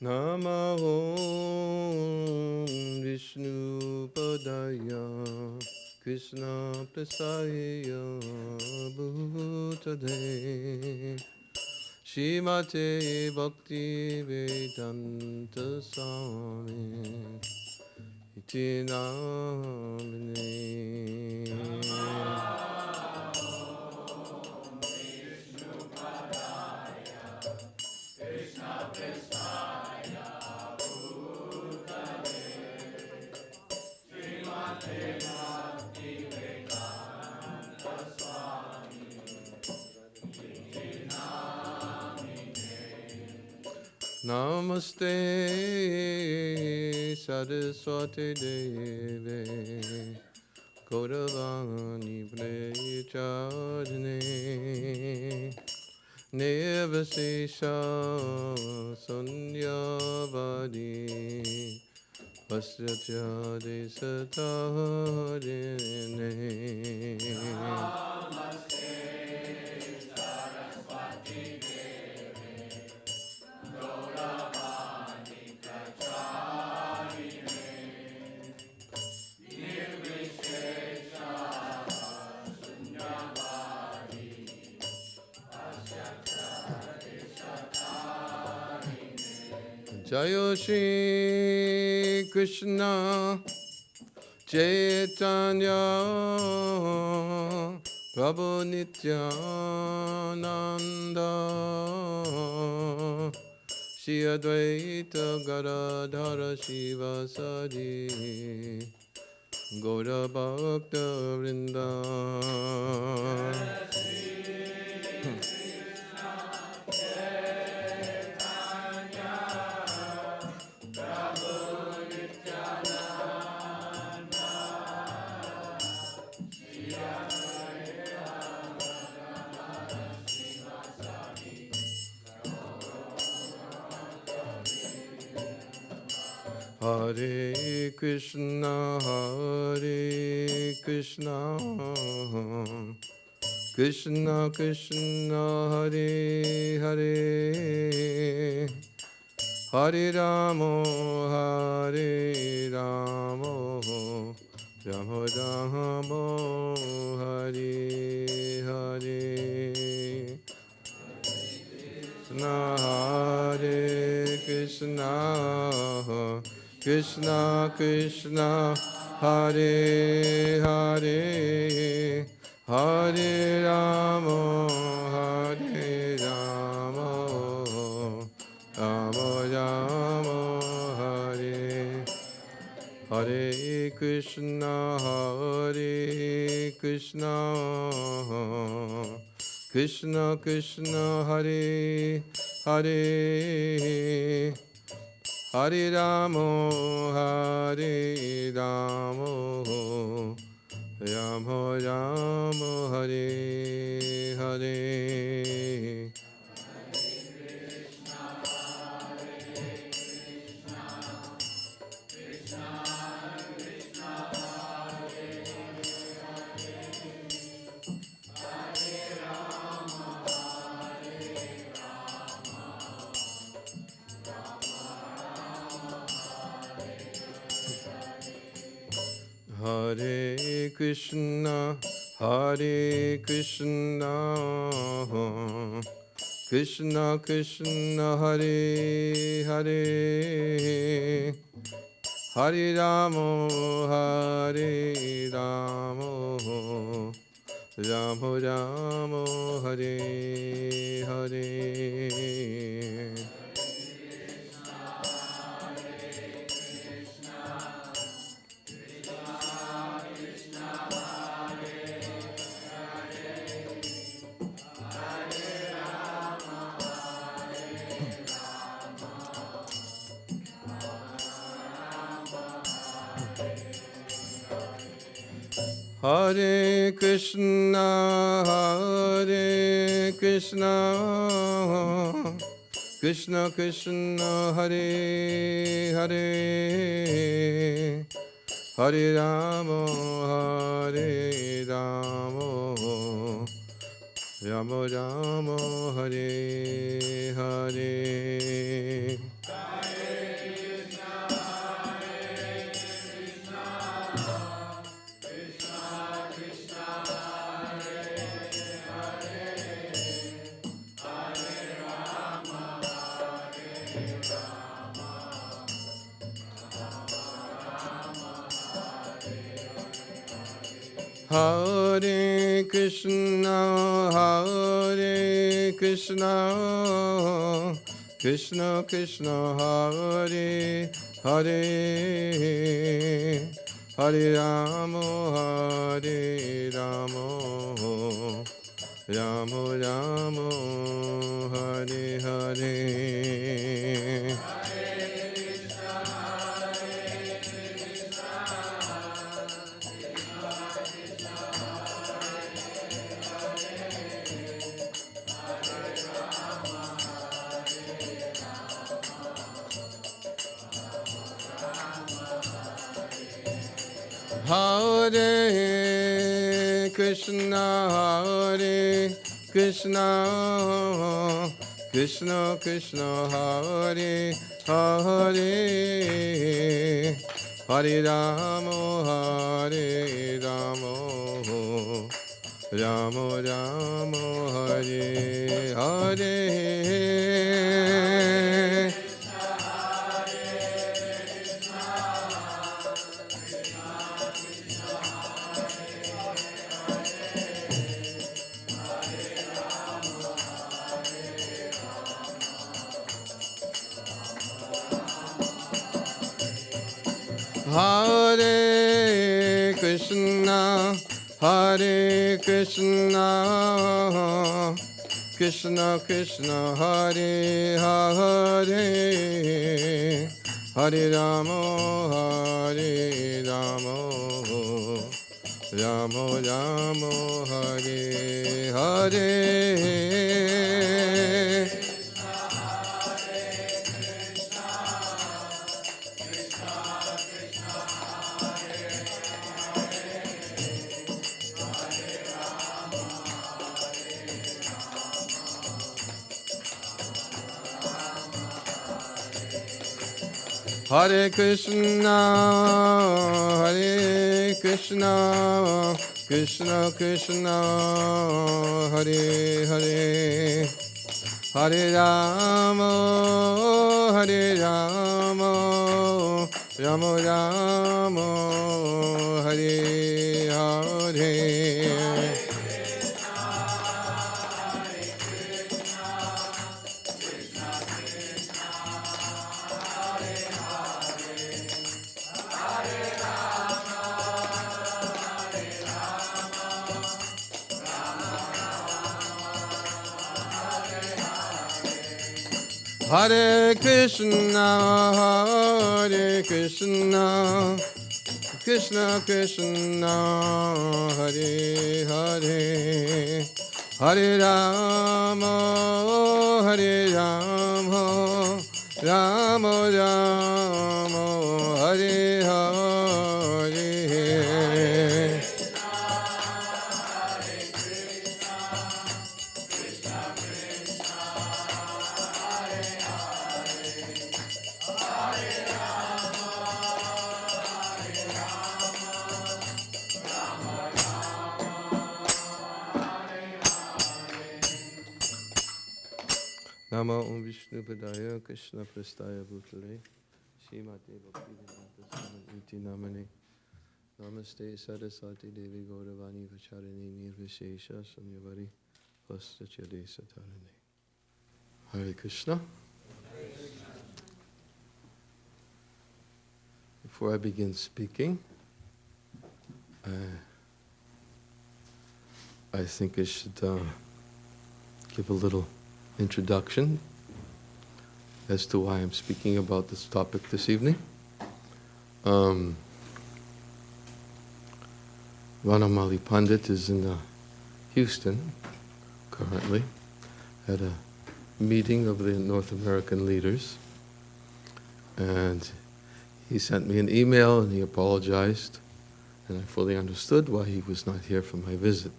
Namo Vishnu Padaya Krishna Prasaya Bhutade Shrimate Bhakti Vedanta Swami Iti Namine. Namaste Saraswati Deve Gauravani Prechadne Nevasesha Sunyavadi Vasyachade Satarine. Jayo Shri Krishna Chaitanya Prabhu Nityananda Shri Advaita Gadadhara Shivasadi Gaura Bhakta Vrinda. Hare Krishna Krishna Krishna Hare Hare Hare Ramo Ramo Ramo Hare Hare Krishna Krishna Krishna Hare Hare Hare Ramo Ramo Ramo Hare Hare Krishna Krishna Krishna Hare Hare Hare Ramo Ramo Ramo Hare Hare. Hare Krishna Krishna Krishna Hare Hare Hare Ramo Ramo Ramo Hare Hare. Hare Krishna Krishna Krishna Hare Hare Hare Ramo Ramo Ramo Hare Hare. Hare Krishna, Hare Krishna, Krishna Krishna, Hare Hare, Hare Rama, Hare Rama, Rama Rama, Hare Hare. Hare Krishna, Hare Krishna, Krishna Krishna, Hare Hare, Hare Rama, Hare Rama, Rama Rama, Hare Hare. Hare Krishna, Hare Krishna, Krishna Krishna, Hare Hare, Hare Rama, Hare Rama, Rama Rama, Hare Hare. Hare Krishna, Hare Krishna, Krishna Krishna, Hare Hare, Hare Rama, Hare Rama, Rama Rama, Hare Hare. Hare Krishna, Hare Krishna, Krishna Krishna, Hare Hare, Hare Rama, Hare Rama, Rama Rama, Hare Hare. Namo Om Vishnu Padaya Krishna Prastaya Bhutale Shrimate Bhaktivedanta Swami Iti Namane Namaste Saraswati Devi Gauravani Vacharini Nirvishesha Samyavari Vastatyade Satarane. Hare Krishna. Before I begin speaking, I think I should give a little introduction as to why I'm speaking about this topic this evening. Vanamali Pandit is in Houston currently at a meeting of the North American leaders, and he sent me an email and he apologized, and I fully understood why he was not here for my visit.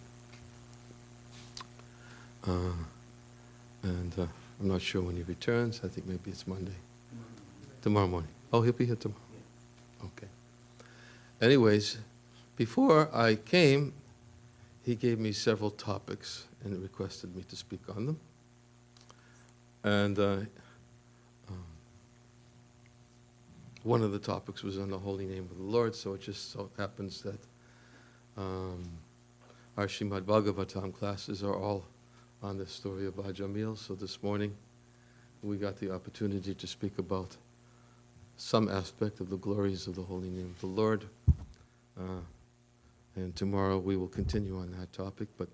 I'm not sure when he returns. I think maybe it's Monday. Tomorrow morning. Oh, he'll be here tomorrow. Okay. Anyways, before I came, he gave me several topics and requested me to speak on them. And one of the topics was on the holy name of the Lord, so it just so happens that our Srimad Bhagavatam classes are all on the story of Ajamil. So this morning we got the opportunity to speak about some aspect of the glories of the holy name of the Lord. And tomorrow we will continue on that topic, but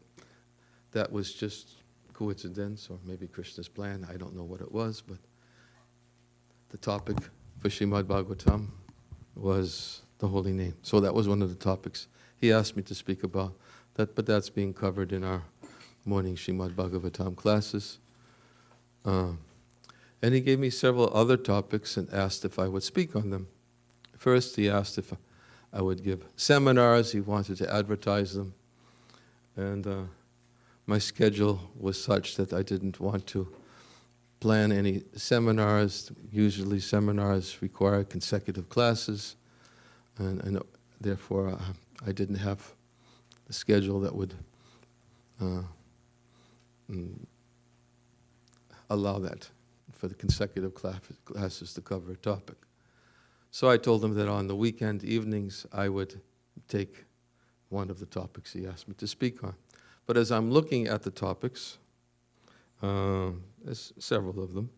that was just coincidence or maybe Krishna's plan. I don't know what it was, but the topic for Srimad Bhagavatam was the holy name. So that was one of the topics he asked me to speak about, that, but that's being covered in our morning Srimad Bhagavatam classes. And he gave me several other topics and asked if I would speak on them. First, he asked if I would give seminars. He wanted to advertise them. And my schedule was such that I didn't want to plan any seminars. Usually seminars require consecutive classes, and therefore I didn't have a schedule that would allow that for the consecutive classes to cover a topic. So I told him that on the weekend evenings I would take one of the topics he asked me to speak on. But as I'm looking at the topics, there's several of them,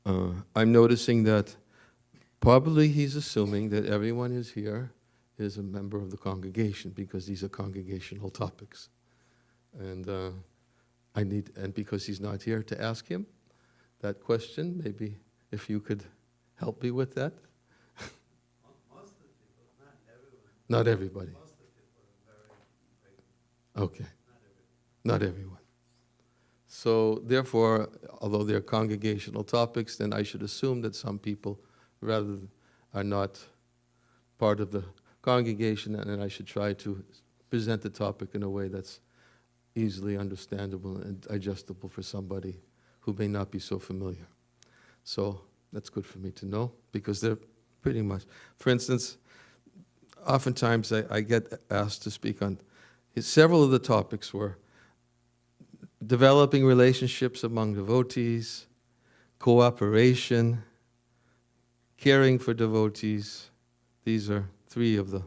I'm noticing that probably he's assuming that everyone who's here is a member of the congregation, because these are congregational topics. And and because he's not here, to ask him that question, maybe if you could help me with that. Most of the people, not everyone. Not everybody. Most of the people are very grateful. Okay. Not everyone. Not everyone. So therefore, although they're congregational topics, then I should assume that some people rather are not part of the congregation, and I should try to present the topic in a way that's easily understandable and digestible for somebody who may not be so familiar. So that's good for me to know, because they're pretty much, for instance, oftentimes I get asked to speak on, several of the topics were developing relationships among devotees, cooperation, caring for devotees. These are three of the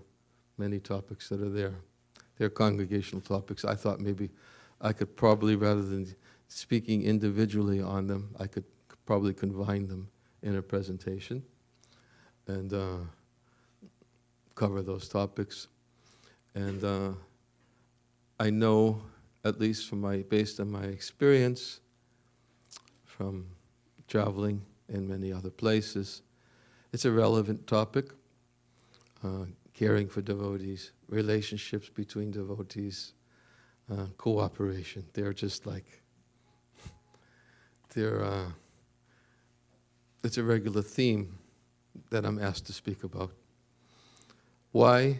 many topics that are there. They're congregational topics. I thought maybe I could probably, rather than speaking individually on them, I could probably combine them in a presentation and cover those topics. And I know, at least based on my experience from traveling in many other places, it's a relevant topic. Caring for devotees, relationships between devotees, cooperation. They're just like, it's a regular theme that I'm asked to speak about. Why?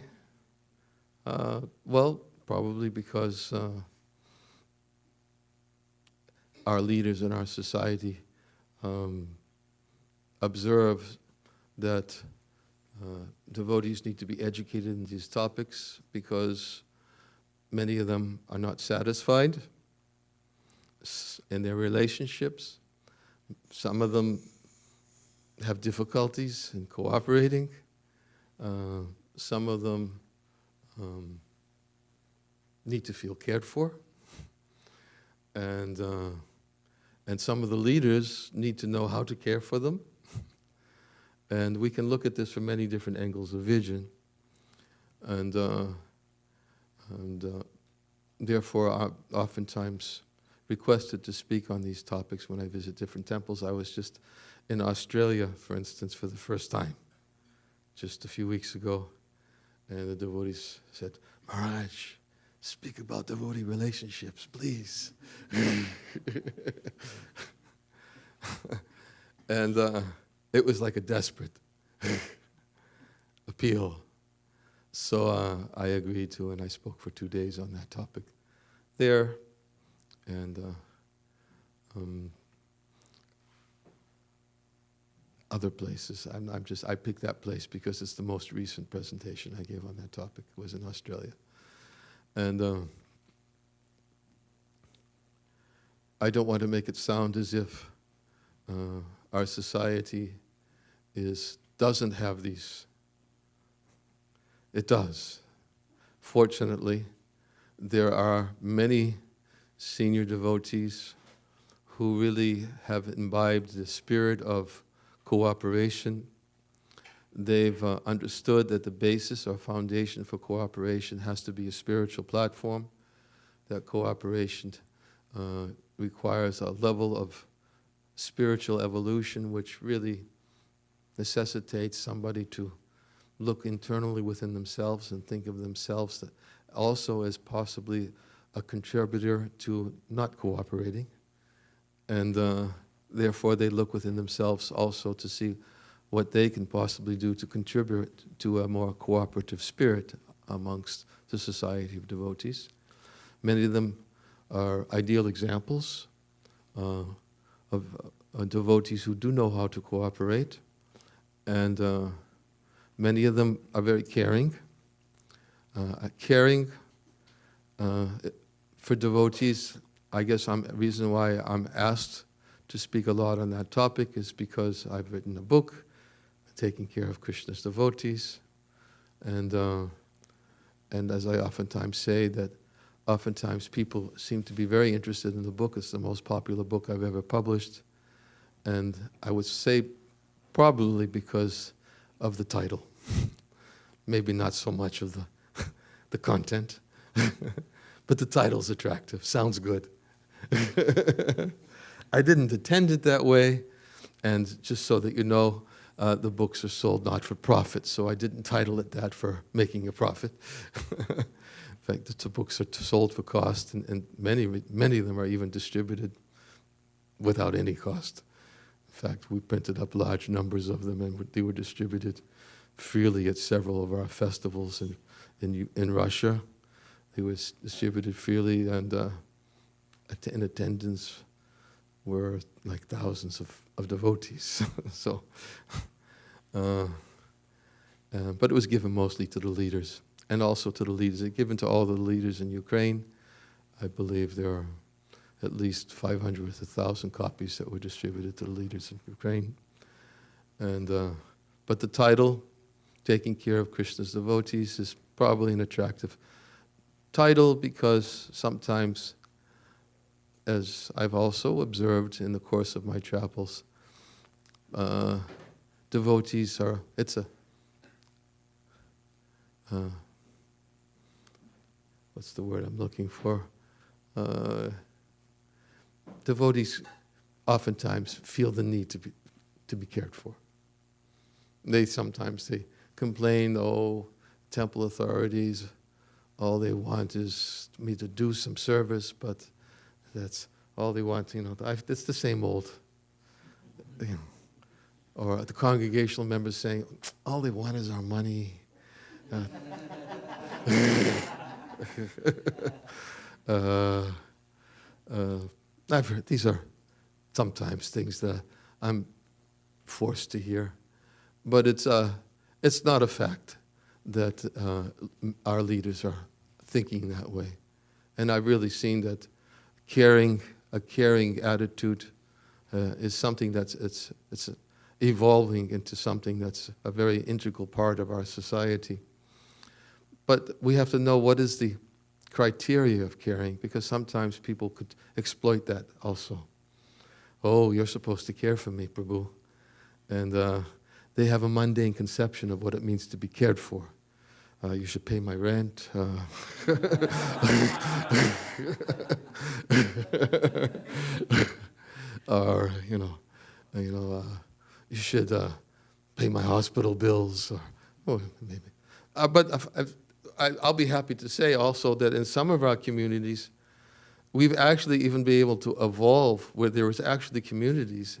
Well, probably because our leaders in our society observe that devotees need to be educated in these topics, because many of them are not satisfied in their relationships. Some of them have difficulties in cooperating. Some of them need to feel cared for. And some of the leaders need to know how to care for them. And we can look at this from many different angles of vision. And therefore, I'm oftentimes requested to speak on these topics when I visit different temples. I was just in Australia, for instance, for the first time, just a few weeks ago. And the devotees said, "Maharaj, speak about devotee relationships, please." And it was like a desperate appeal. So I agreed to, and I spoke for 2 days on that topic there. And other places. I picked that place because it's the most recent presentation I gave on that topic. It was in Australia. And I don't want to make it sound as if our society doesn't have these. It does. Fortunately, there are many senior devotees who really have imbibed the spirit of cooperation. They've understood that the basis or foundation for cooperation has to be a spiritual platform, that cooperation requires a level of spiritual evolution which really necessitates somebody to look internally within themselves and think of themselves also as possibly a contributor to not cooperating. And therefore they look within themselves also to see what they can possibly do to contribute to a more cooperative spirit amongst the society of devotees. Many of them are ideal examples of devotees who do know how to cooperate, and many of them are very caring. Caring for devotees, I guess the reason why I'm asked to speak a lot on that topic is because I've written a book, Taking Care of Krishna's Devotees, and as I oftentimes say, that oftentimes people seem to be very interested in the book. It's the most popular book I've ever published, and I would say probably because of the title. Maybe not so much of the content, but the title's attractive, sounds good. I didn't intend it that way, and just so that you know, the books are sold not for profit, so I didn't title it that for making a profit. In fact, the books are sold for cost, and many of them are even distributed without any cost. In fact, we printed up large numbers of them, and they were distributed freely at several of our festivals in Russia. They were distributed freely, and in attendance were like thousands of devotees. So, but it was given mostly to the leaders, and also to the leaders. It's given to all the leaders in Ukraine. I believe there are at least 500 to 1,000 copies that were distributed to the leaders in Ukraine. And but the title, Taking Care of Krishna's Devotees, is probably an attractive title because sometimes, as I've also observed in the course of my travels, devotees are, what's the word I'm looking for? Devotees oftentimes feel the need to be cared for. Sometimes they complain, temple authorities, all they want is me to do some service, but that's all they want, it's the same old. Or the congregational members saying, all they want is our money. I've heard, these are sometimes things that I'm forced to hear, but it's not a fact that our leaders are thinking that way. And I've really seen that a caring attitude is something it's evolving into something that's a very integral part of our society. But we have to know what is the criteria of caring, because sometimes people could exploit that also. Oh, you're supposed to care for me, Prabhu. And they have a mundane conception of what it means to be cared for. You should pay my rent. Or, you should pay my hospital bills. Or maybe. But I'll be happy to say also that in some of our communities, we've actually even been able to evolve where there is actually communities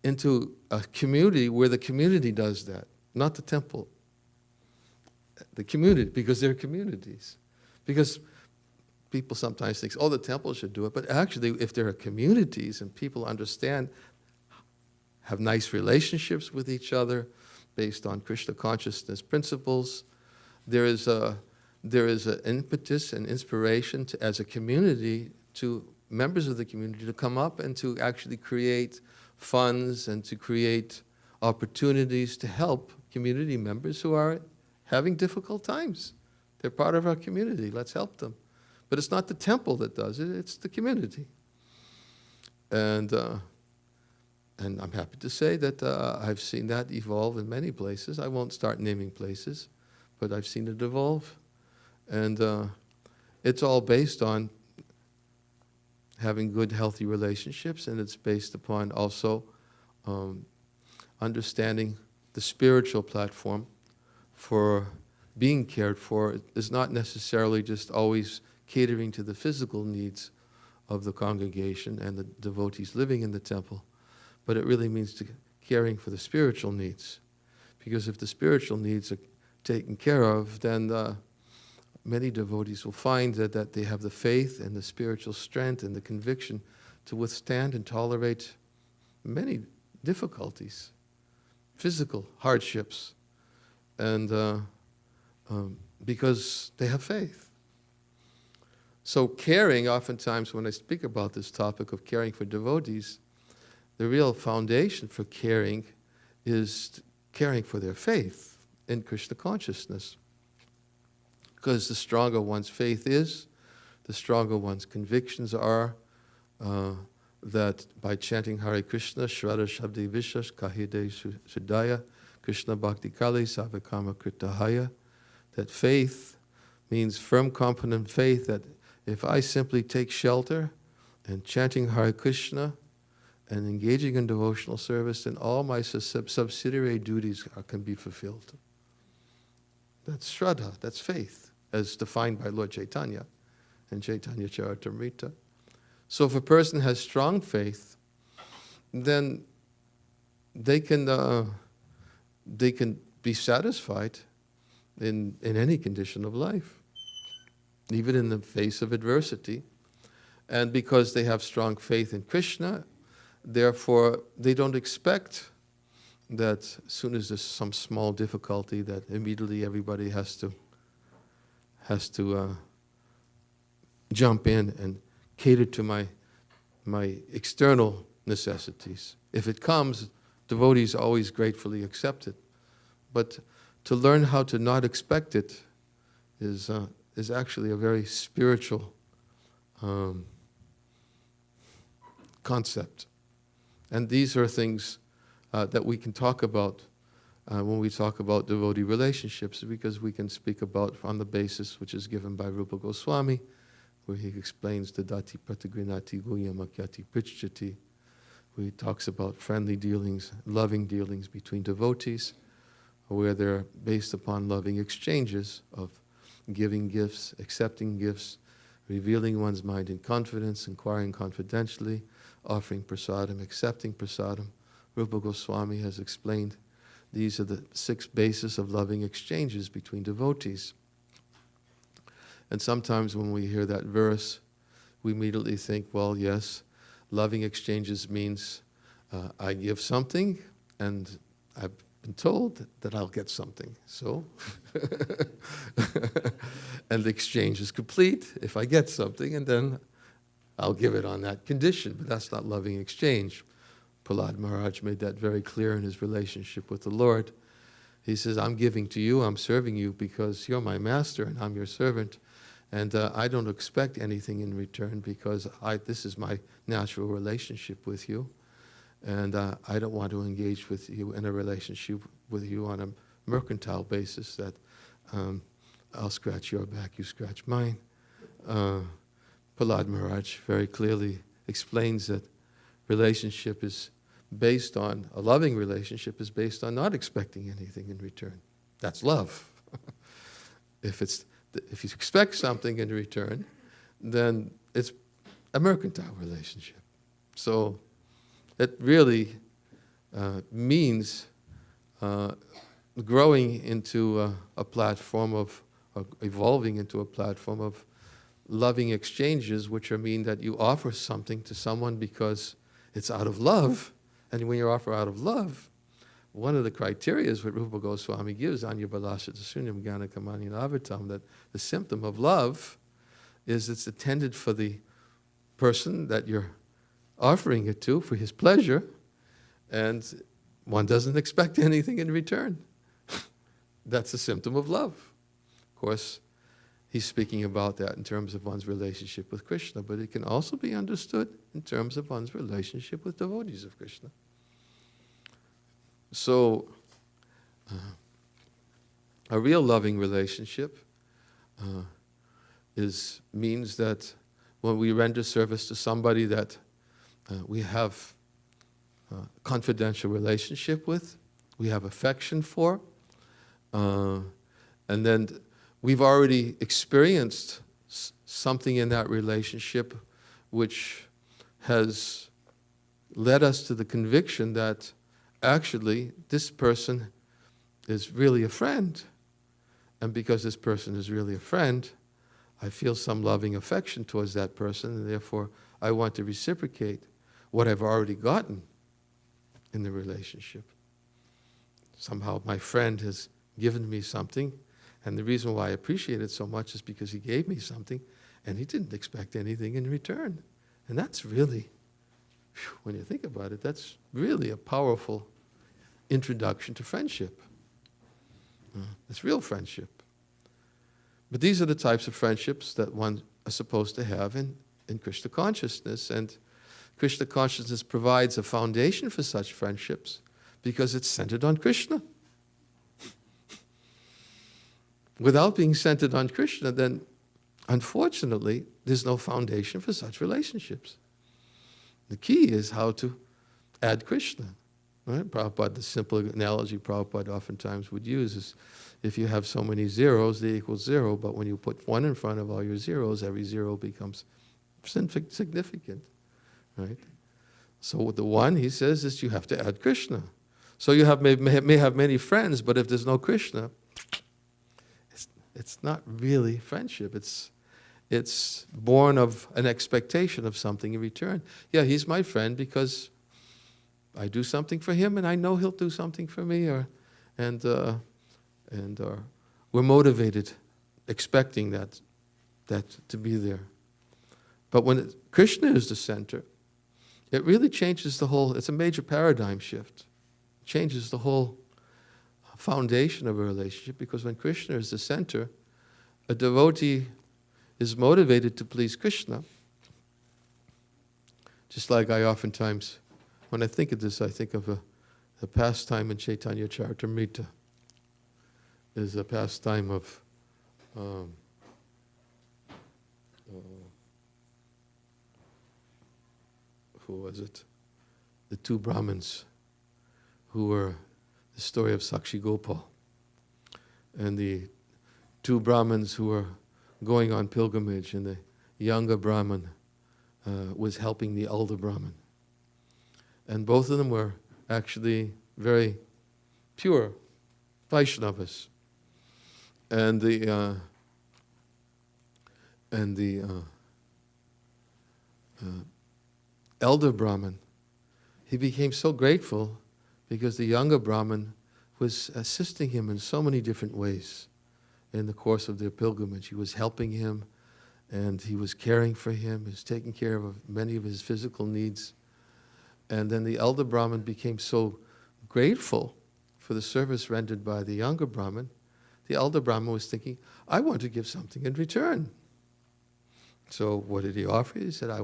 into a community where the community does that, not the temple. The community, because they're communities. Because people sometimes think, the temple should do it. But actually, if there are communities and people understand, have nice relationships with each other based on Krishna consciousness principles, there is an impetus and inspiration as a community to members of the community to come up and to actually create funds and to create opportunities to help community members who are having difficult times. They're part of our community. Let's help them. But it's not the temple that does it, it's the community. And I'm happy to say that I've seen that evolve in many places. I won't start naming places, but I've seen it evolve. And it's all based on having good, healthy relationships, and it's based upon also understanding the spiritual platform for being cared for is not necessarily just always catering to the physical needs of the congregation and the devotees living in the temple, but it really means caring for the spiritual needs. Because if the spiritual needs are taken care of, then many devotees will find that they have the faith and the spiritual strength and the conviction to withstand and tolerate many difficulties, physical hardships, and because they have faith. So caring, oftentimes when I speak about this topic of caring for devotees, the real foundation for caring is caring for their faith in Krishna consciousness. Because the stronger one's faith is, the stronger one's convictions are, that by chanting Hare Krishna, Shraddha Shabdi Vishas, Kahide Sudaya, Krishna Bhakti Kali, Savakama Kritahaya, that faith means firm, confident faith that if I simply take shelter and chanting Hare Krishna and engaging in devotional service, then all my subsidiary duties can be fulfilled. That's Shraddha, that's faith, as defined by Lord Chaitanya and Chaitanya Charitamrita. So if a person has strong faith, then they can be satisfied in any condition of life, even in the face of adversity. And because they have strong faith in Krishna, therefore they don't expect that as soon as there's some small difficulty that immediately everybody has to jump in and cater to my external necessities. If it comes, devotees always gratefully accept it. But to learn how to not expect it is actually a very spiritual concept. And these are things that we can talk about when we talk about devotee relationships, because we can speak about on the basis which is given by Rupa Goswami, where he explains the dati pratagrinati guyamakyati prichati, where he talks about friendly dealings, loving dealings between devotees, where they're based upon loving exchanges of giving gifts, accepting gifts, revealing one's mind in confidence, inquiring confidentially, offering prasadam, accepting prasadam. Rupa Goswami has explained these are the 6 bases of loving exchanges between devotees. And sometimes when we hear that verse, we immediately think, well, yes, loving exchanges means I give something and I've been told that I'll get something. So, and the exchange is complete if I get something, and then I'll give it on that condition. But that's not loving exchange. Prahlad Maharaj made that very clear in his relationship with the Lord. He says, I'm giving to you, I'm serving you because you're my master and I'm your servant. And I don't expect anything in return because this is my natural relationship with you. And I don't want to engage with you in a relationship with you on a mercantile basis that I'll scratch your back, you scratch mine. Prahlad Maharaj very clearly explains that relationship is based on, a loving relationship is based on not expecting anything in return. That's love. If you expect something in return, then it's a mercantile relationship. So it really means growing into a platform of, evolving into a platform of loving exchanges, which mean that you offer something to someone because it's out of love. And when you offer out of love, one of the criteria is what Rupa Goswami gives, Anya Balasya Sunyam Gyana Kamani Avatam, that the symptom of love is it's intended for the person that you're offering it to for his pleasure, and one doesn't expect anything in return. That's a symptom of love. Of course, he's speaking about that in terms of one's relationship with Krishna, but it can also be understood in terms of one's relationship with devotees of Krishna. So, a real loving relationship means that when we render service to somebody that we have a confidential relationship with, we have affection for, and then we've already experienced something in that relationship which has led us to the conviction that actually this person is really a friend. And because this person is really a friend, I feel some loving affection towards that person, and therefore I want to reciprocate what I've already gotten in the relationship. Somehow my friend has given me something, and the reason why I appreciate it so much is because he gave me something, and he didn't expect anything in return. And that's really, when you think about it, that's really a powerful introduction to friendship. It's real friendship. But these are the types of friendships that one is supposed to have in Krishna consciousness. And Krishna consciousness provides a foundation for such friendships because it's centered on Krishna. Without being centered on Krishna, then unfortunately, there's no foundation for such relationships. The key is how to add Krishna. Right? Prabhupada, the simple analogy Prabhupada oftentimes would use is if you have so many zeros, they equal 0, but when you put 1 in front of all your zeros, every 0 becomes significant. Right? So the 1, he says, is you have to add Krishna. So you may have many friends, but if there's no Krishna, it's not really friendship. It's born of an expectation of something in return. Yeah, he's my friend because I do something for him, and I know he'll do something for me, and we're motivated, expecting that to be there. But when Krishna is the center, it really changes the whole. It's a major paradigm shift. It changes the whole foundation of a relationship, because when Krishna is the center, a devotee is motivated to please Krishna. Just like I oftentimes, when I think of this, I think of a pastime in Chaitanya Charitamrita. There's a pastime of who was it? The 2 Brahmins who were the story of Sakshi Gopal. And the 2 Brahmins who were going on pilgrimage, and the younger Brahmin was helping the elder Brahmin. And both of them were actually very pure Vaishnavas. And the elder Brahmin, he became so grateful because the younger Brahmin was assisting him in so many different ways in the course of their pilgrimage. He was helping him, and he was caring for him. He was taking care of many of his physical needs. And then the elder Brahmin became so grateful for the service rendered by the younger Brahmin. The elder Brahmin was thinking, I want to give something in return. So what did he offer? He said, I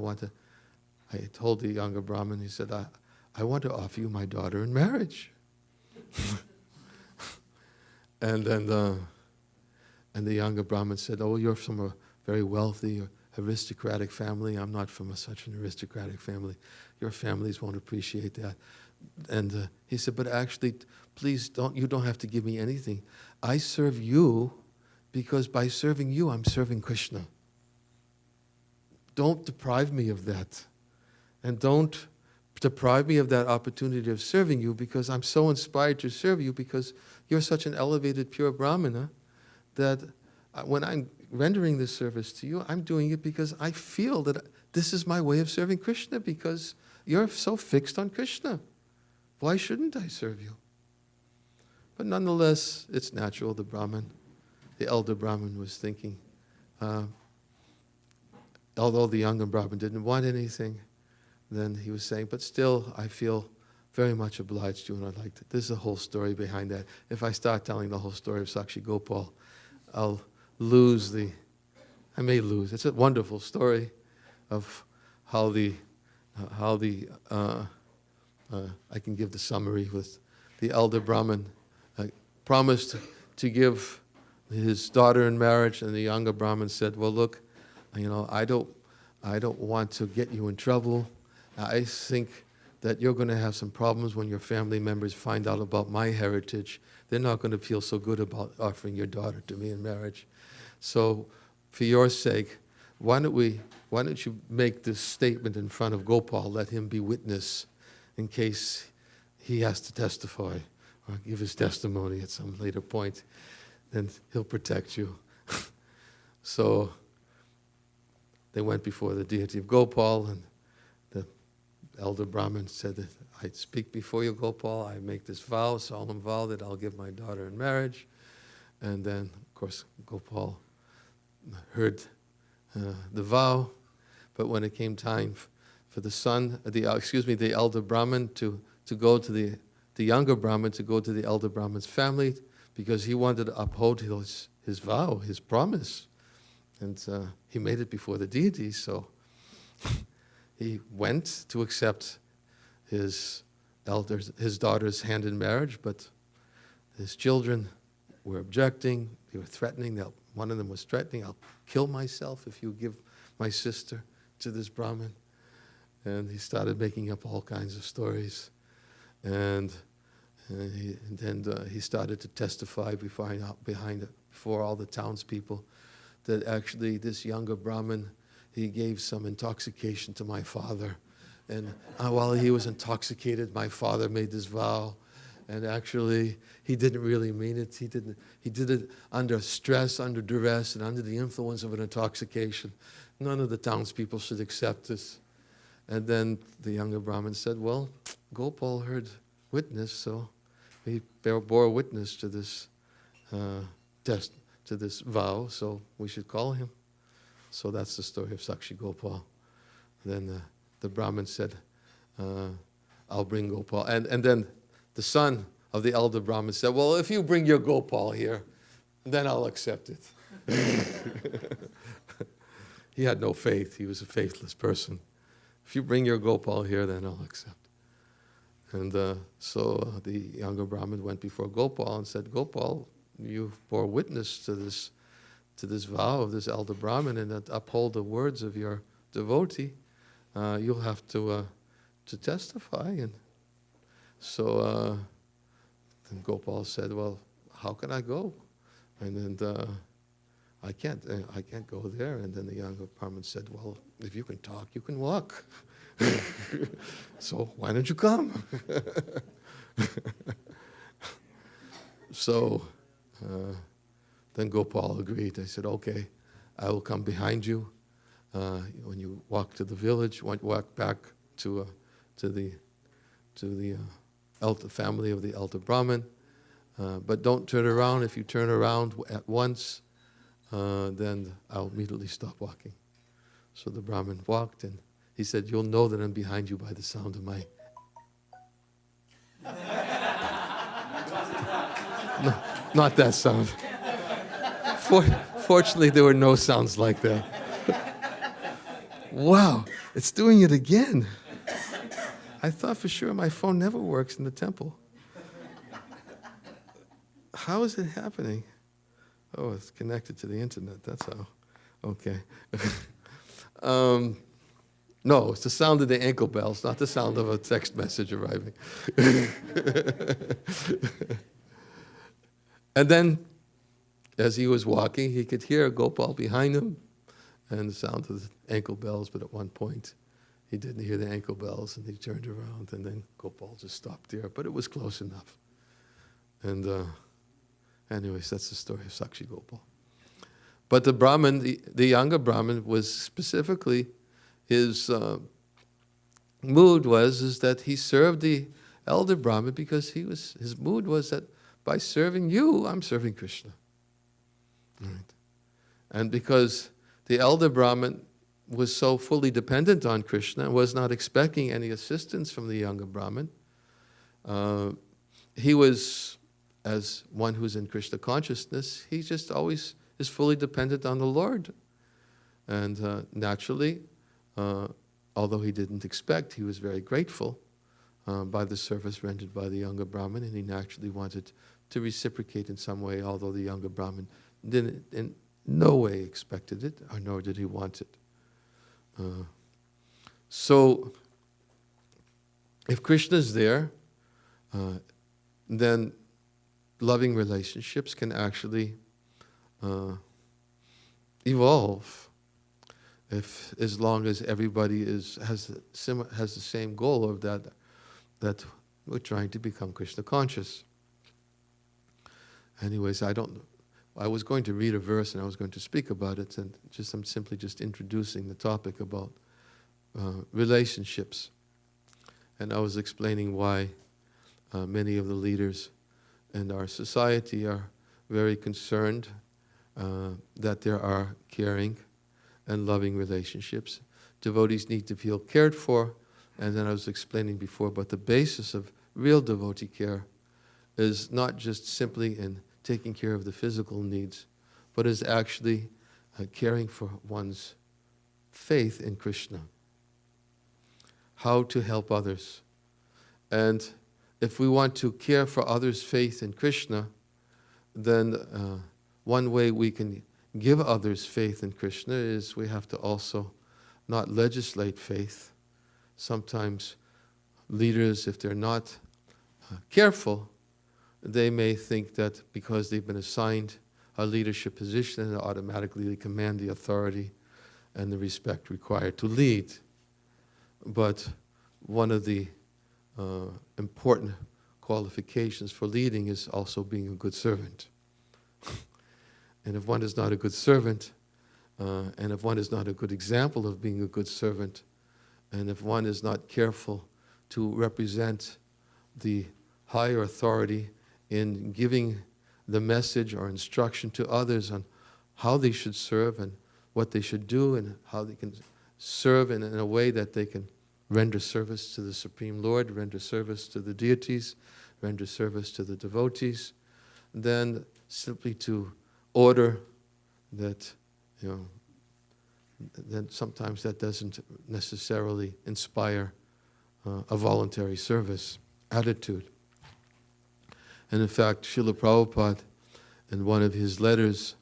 told the younger Brahmin, he said, I want to offer you my daughter in marriage. And then the younger Brahmin said, oh, you're from a very wealthy, aristocratic family. I'm not from such an aristocratic family. Your families won't appreciate that. And he said, but actually, please you don't have to give me anything. I serve you because by serving you, I'm serving Krishna. Don't deprive me of that. And don't deprive me of that opportunity of serving you, because I'm so inspired to serve you because you're such an elevated, pure Brahmana that when I'm rendering this service to you, I'm doing it because I feel that this is my way of serving Krishna, because you're so fixed on Krishna. Why shouldn't I serve you? But nonetheless, it's natural. The elder Brahmin was thinking, although the younger Brahmin didn't want anything, then he was saying, but still, I feel very much obliged to you, and I'd like to. There's a whole story behind that. If I start telling the whole story of Sakshi Gopal, I'll lose the I may lose. It's a wonderful story of how I can give the summary with the elder Brahmin promised to give his daughter in marriage, and the younger Brahmin said, well, look, I don't want to get you in trouble. I think that you're going to have some problems when your family members find out about my heritage. They're not going to feel so good about offering your daughter to me in marriage. So for your sake, why don't you make this statement in front of Gopal, let him be witness in case he has to testify or give his testimony at some later point, then he'll protect you. So they went before the deity of Gopal, and the elder Brahmin said that I speak before you, Gopal. I make this vow, solemn vow, that I'll give my daughter in marriage. And then, of course, Gopal heard the vow, but when it came time for the elder Brahmin to go to the younger Brahmin to go to the elder Brahmin's family, because he wanted to uphold his vow, his promise. And he made it before the deity, so he went to accept his daughter's hand in marriage, but his children were objecting, they were threatening. One of them was threatening, I'll kill myself if you give my sister to this Brahmin. And he started making up all kinds of stories. And then he started to testify before all the townspeople that actually this younger Brahmin, he gave some intoxication to my father. And while he was intoxicated, my father made this vow. And actually, he didn't really mean it. He did it under stress, under duress, and under the influence of an intoxication. None of the townspeople should accept this. And then the younger Brahmin said, well, Gopal heard witness, so he bore witness to this to this vow, so we should call him. So that's the story of Sakshi Gopal. Then the Brahmin said, I'll bring Gopal. And then the son of the elder Brahmin said, well, if you bring your Gopal here, then I'll accept it. He had no faith. He was a faithless person. If you bring your Gopal here, then I'll accept. And so the younger Brahmin went before Gopal and said, Gopal, you bore witness to this vow of this elder Brahmin, and that uphold the words of your devotee. You'll have to testify. And so then Gopal said, well, how can I go? And then I can't go there. And then the younger Brahmin said, well, if you can talk, you can walk. So why don't you come? So then Gopal agreed. I said, okay, I will come behind you. When you walk to the village, walk back to the family of the elder Brahmin. But don't turn around. If you turn around at once, then I'll immediately stop walking. So the Brahmin walked, and he said, you'll know that I'm behind you by the sound of my... No, not that sound. Fortunately, there were no sounds like that. Wow, it's doing it again. I thought for sure my phone never works in the temple. How is it happening? Oh, it's connected to the internet, that's how. Okay. No, it's the sound of the ankle bells, not the sound of a text message arriving. And then, as he was walking, he could hear Gopal behind him and the sound of the ankle bells, but at one point, he didn't hear the ankle bells, and he turned around, and then Gopal just stopped there, but it was close enough. And anyways, that's the story of Sakshi Gopal. But the Brahmin, the younger Brahmin, was specifically, his mood was that he served the elder Brahmin because his mood was that by serving you, I'm serving Krishna. Right. And because the elder Brahmin was so fully dependent on Krishna and was not expecting any assistance from the younger Brahmin, he was, as one who's in Krishna consciousness, he just always is fully dependent on the Lord. And naturally, although he didn't expect, he was very grateful by the service rendered by the younger Brahmin, and he naturally wanted to reciprocate in some way, although the younger Brahmin didn't in no way expected it, or nor did he want it. So, if Krishna is there, then loving relationships can actually evolve, as long as everybody has the same goal of that we're trying to become Krishna conscious. Anyways, I was going to read a verse and I was going to speak about it, and I'm simply just introducing the topic about relationships. And I was explaining why many of the leaders in our society are very concerned that there are caring and loving relationships. Devotees need to feel cared for, and then I was explaining before about the basis of real devotee care is not just simply in taking care of the physical needs, but is actually caring for one's faith in Krishna, how to help others. And if we want to care for others' faith in Krishna, then one way we can give others faith in Krishna is we have to also not legislate faith. Sometimes leaders, if they're not careful, they may think that because they've been assigned a leadership position, automatically they command the authority and the respect required to lead. But one of the important qualifications for leading is also being a good servant. And if one is not a good servant, and if one is not a good example of being a good servant, and if one is not careful to represent the higher authority in giving the message or instruction to others on how they should serve and what they should do and how they can serve in a way that they can render service to the Supreme Lord, render service to the deities, render service to the devotees, then simply to order that, then sometimes that doesn't necessarily inspire a voluntary service attitude. And in fact, Srila Prabhupada, in one of his letters,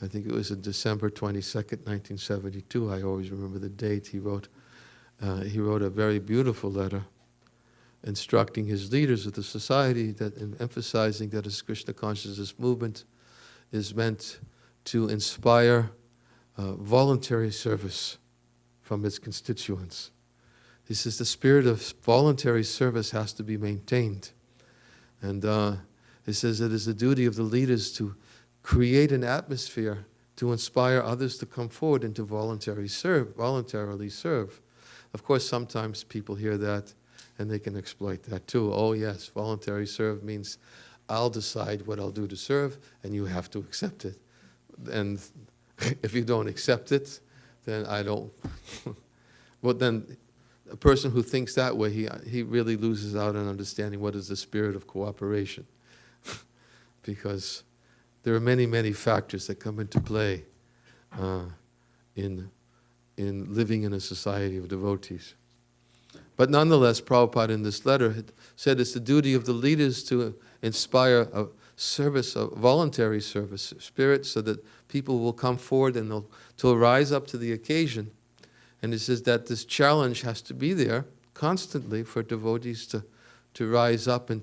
I think it was in December 22nd, 1972, I always remember the date, he wrote a very beautiful letter instructing his leaders of the society and emphasizing that his Krishna consciousness movement is meant to inspire voluntary service from its constituents. He says the spirit of voluntary service has to be maintained. And he says it is the duty of the leaders to create an atmosphere to inspire others to come forward and to voluntarily serve. Of course, sometimes people hear that and they can exploit that too. Oh yes, voluntary serve means I'll decide what I'll do to serve and you have to accept it. And if you don't accept it, then I don't. Well, then a person who thinks that way, he really loses out on understanding what is the spirit of cooperation. Because there are many, many factors that come into play in living in a society of devotees. But nonetheless, Prabhupada in this letter had said it's the duty of the leaders to inspire a service, a voluntary service spirit, so that people will come forward and to rise up to the occasion. And it says that this challenge has to be there constantly for devotees to rise up and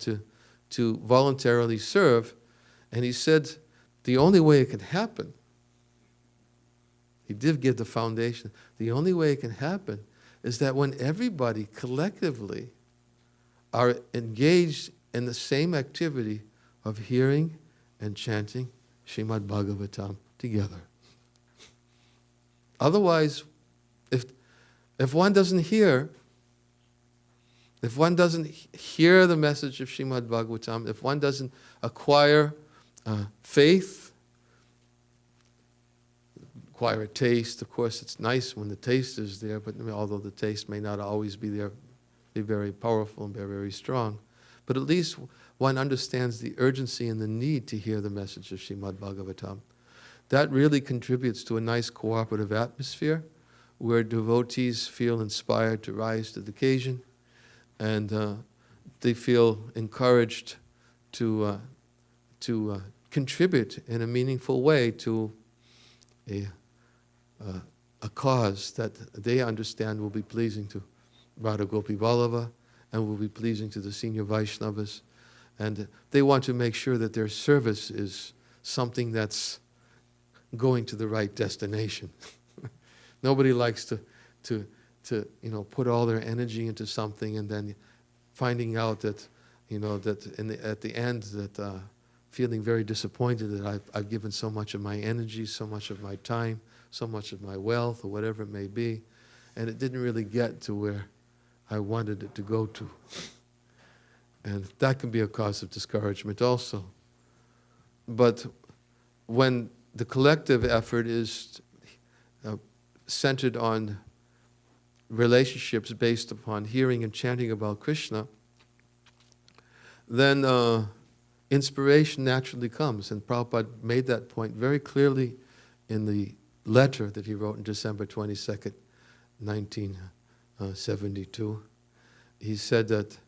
to voluntarily serve. And he said the only way it can happen, he did give the foundation, the only way it can happen is that when everybody collectively are engaged in the same activity of hearing and chanting Srimad Bhagavatam together. Otherwise, if one doesn't hear the message of Srimad Bhagavatam, if one doesn't acquire faith, acquire a taste, of course it's nice when the taste is there, but although the taste may not always be there, be very powerful and very, very strong, but at least one understands the urgency and the need to hear the message of Srimad Bhagavatam. that really contributes to a nice cooperative atmosphere where devotees feel inspired to rise to the occasion, and they feel encouraged to contribute in a meaningful way to a cause that they understand will be pleasing to Radha Gopi Vallabha and will be pleasing to the senior Vaishnavas. And they want to make sure that their service is something that's going to the right destination. Nobody likes to put all their energy into something and then finding out that at the end that feeling very disappointed that I've given so much of my energy, so much of my time, so much of my wealth, or whatever it may be, and it didn't really get to where I wanted it to go to. And that can be a cause of discouragement also. But when the collective effort is centered on relationships based upon hearing and chanting about Krishna, then inspiration naturally comes. And Prabhupada made that point very clearly in the letter that he wrote on December 22nd, 1972. He said that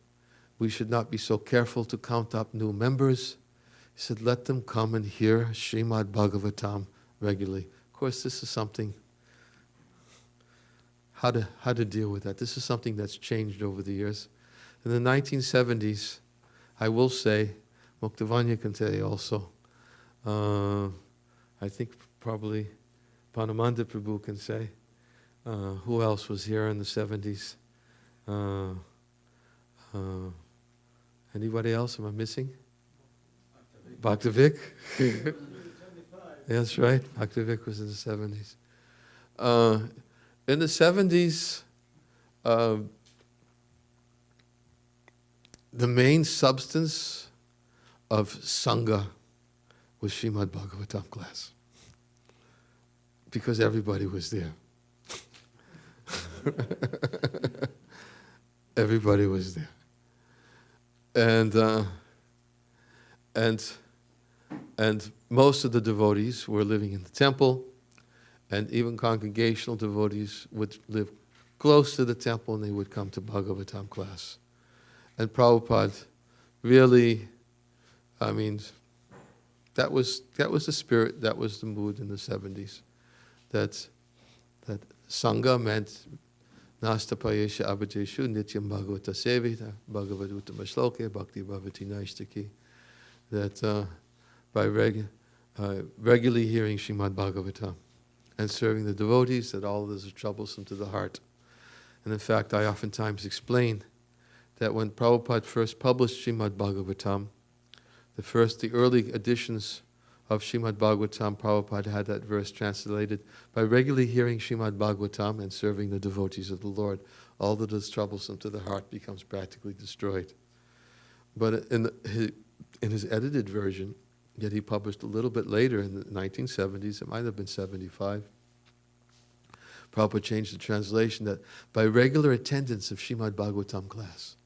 we should not be so careful to count up new members. He said, let them come and hear Srimad Bhagavatam regularly. Of course, this is something, how to deal with that. This is something that's changed over the years. In the 1970s, I will say, Muktavanya can tell you also, I think probably Panamanda Prabhu can say, who else was here in the 70s? Anybody else? Am I missing? Bhaktivik? That's right. Bhaktivik was in the 70s. In the 70s, the main substance of Sangha was Srimad Bhagavatam class. Because everybody was there. Everybody was there. And most of the devotees were living in the temple, and even congregational devotees would live close to the temple and they would come to Bhagavatam class. And Prabhupada really, that was the spirit, that was the mood in the 70s. That Sangha meant Nasta Payesha Abhajeshu Nityam Bhagavata Sevita Bhagavaduttama Shloke Bhakti Bhavati Naishtaki. That by regularly hearing Srimad Bhagavatam and serving the devotees, that all of this is troublesome to the heart. And in fact, I oftentimes that when Prabhupada first published Srimad Bhagavatam, the early editions of Srimad Bhagavatam, Prabhupada had that verse translated, by regularly hearing Srimad Bhagavatam and serving the devotees of the Lord, all that is troublesome to the heart becomes practically destroyed. But in his edited version, that he published a little bit later in the 1970s, it might have been 75, Prabhupada changed the translation that by regular attendance of Srimad Bhagavatam class.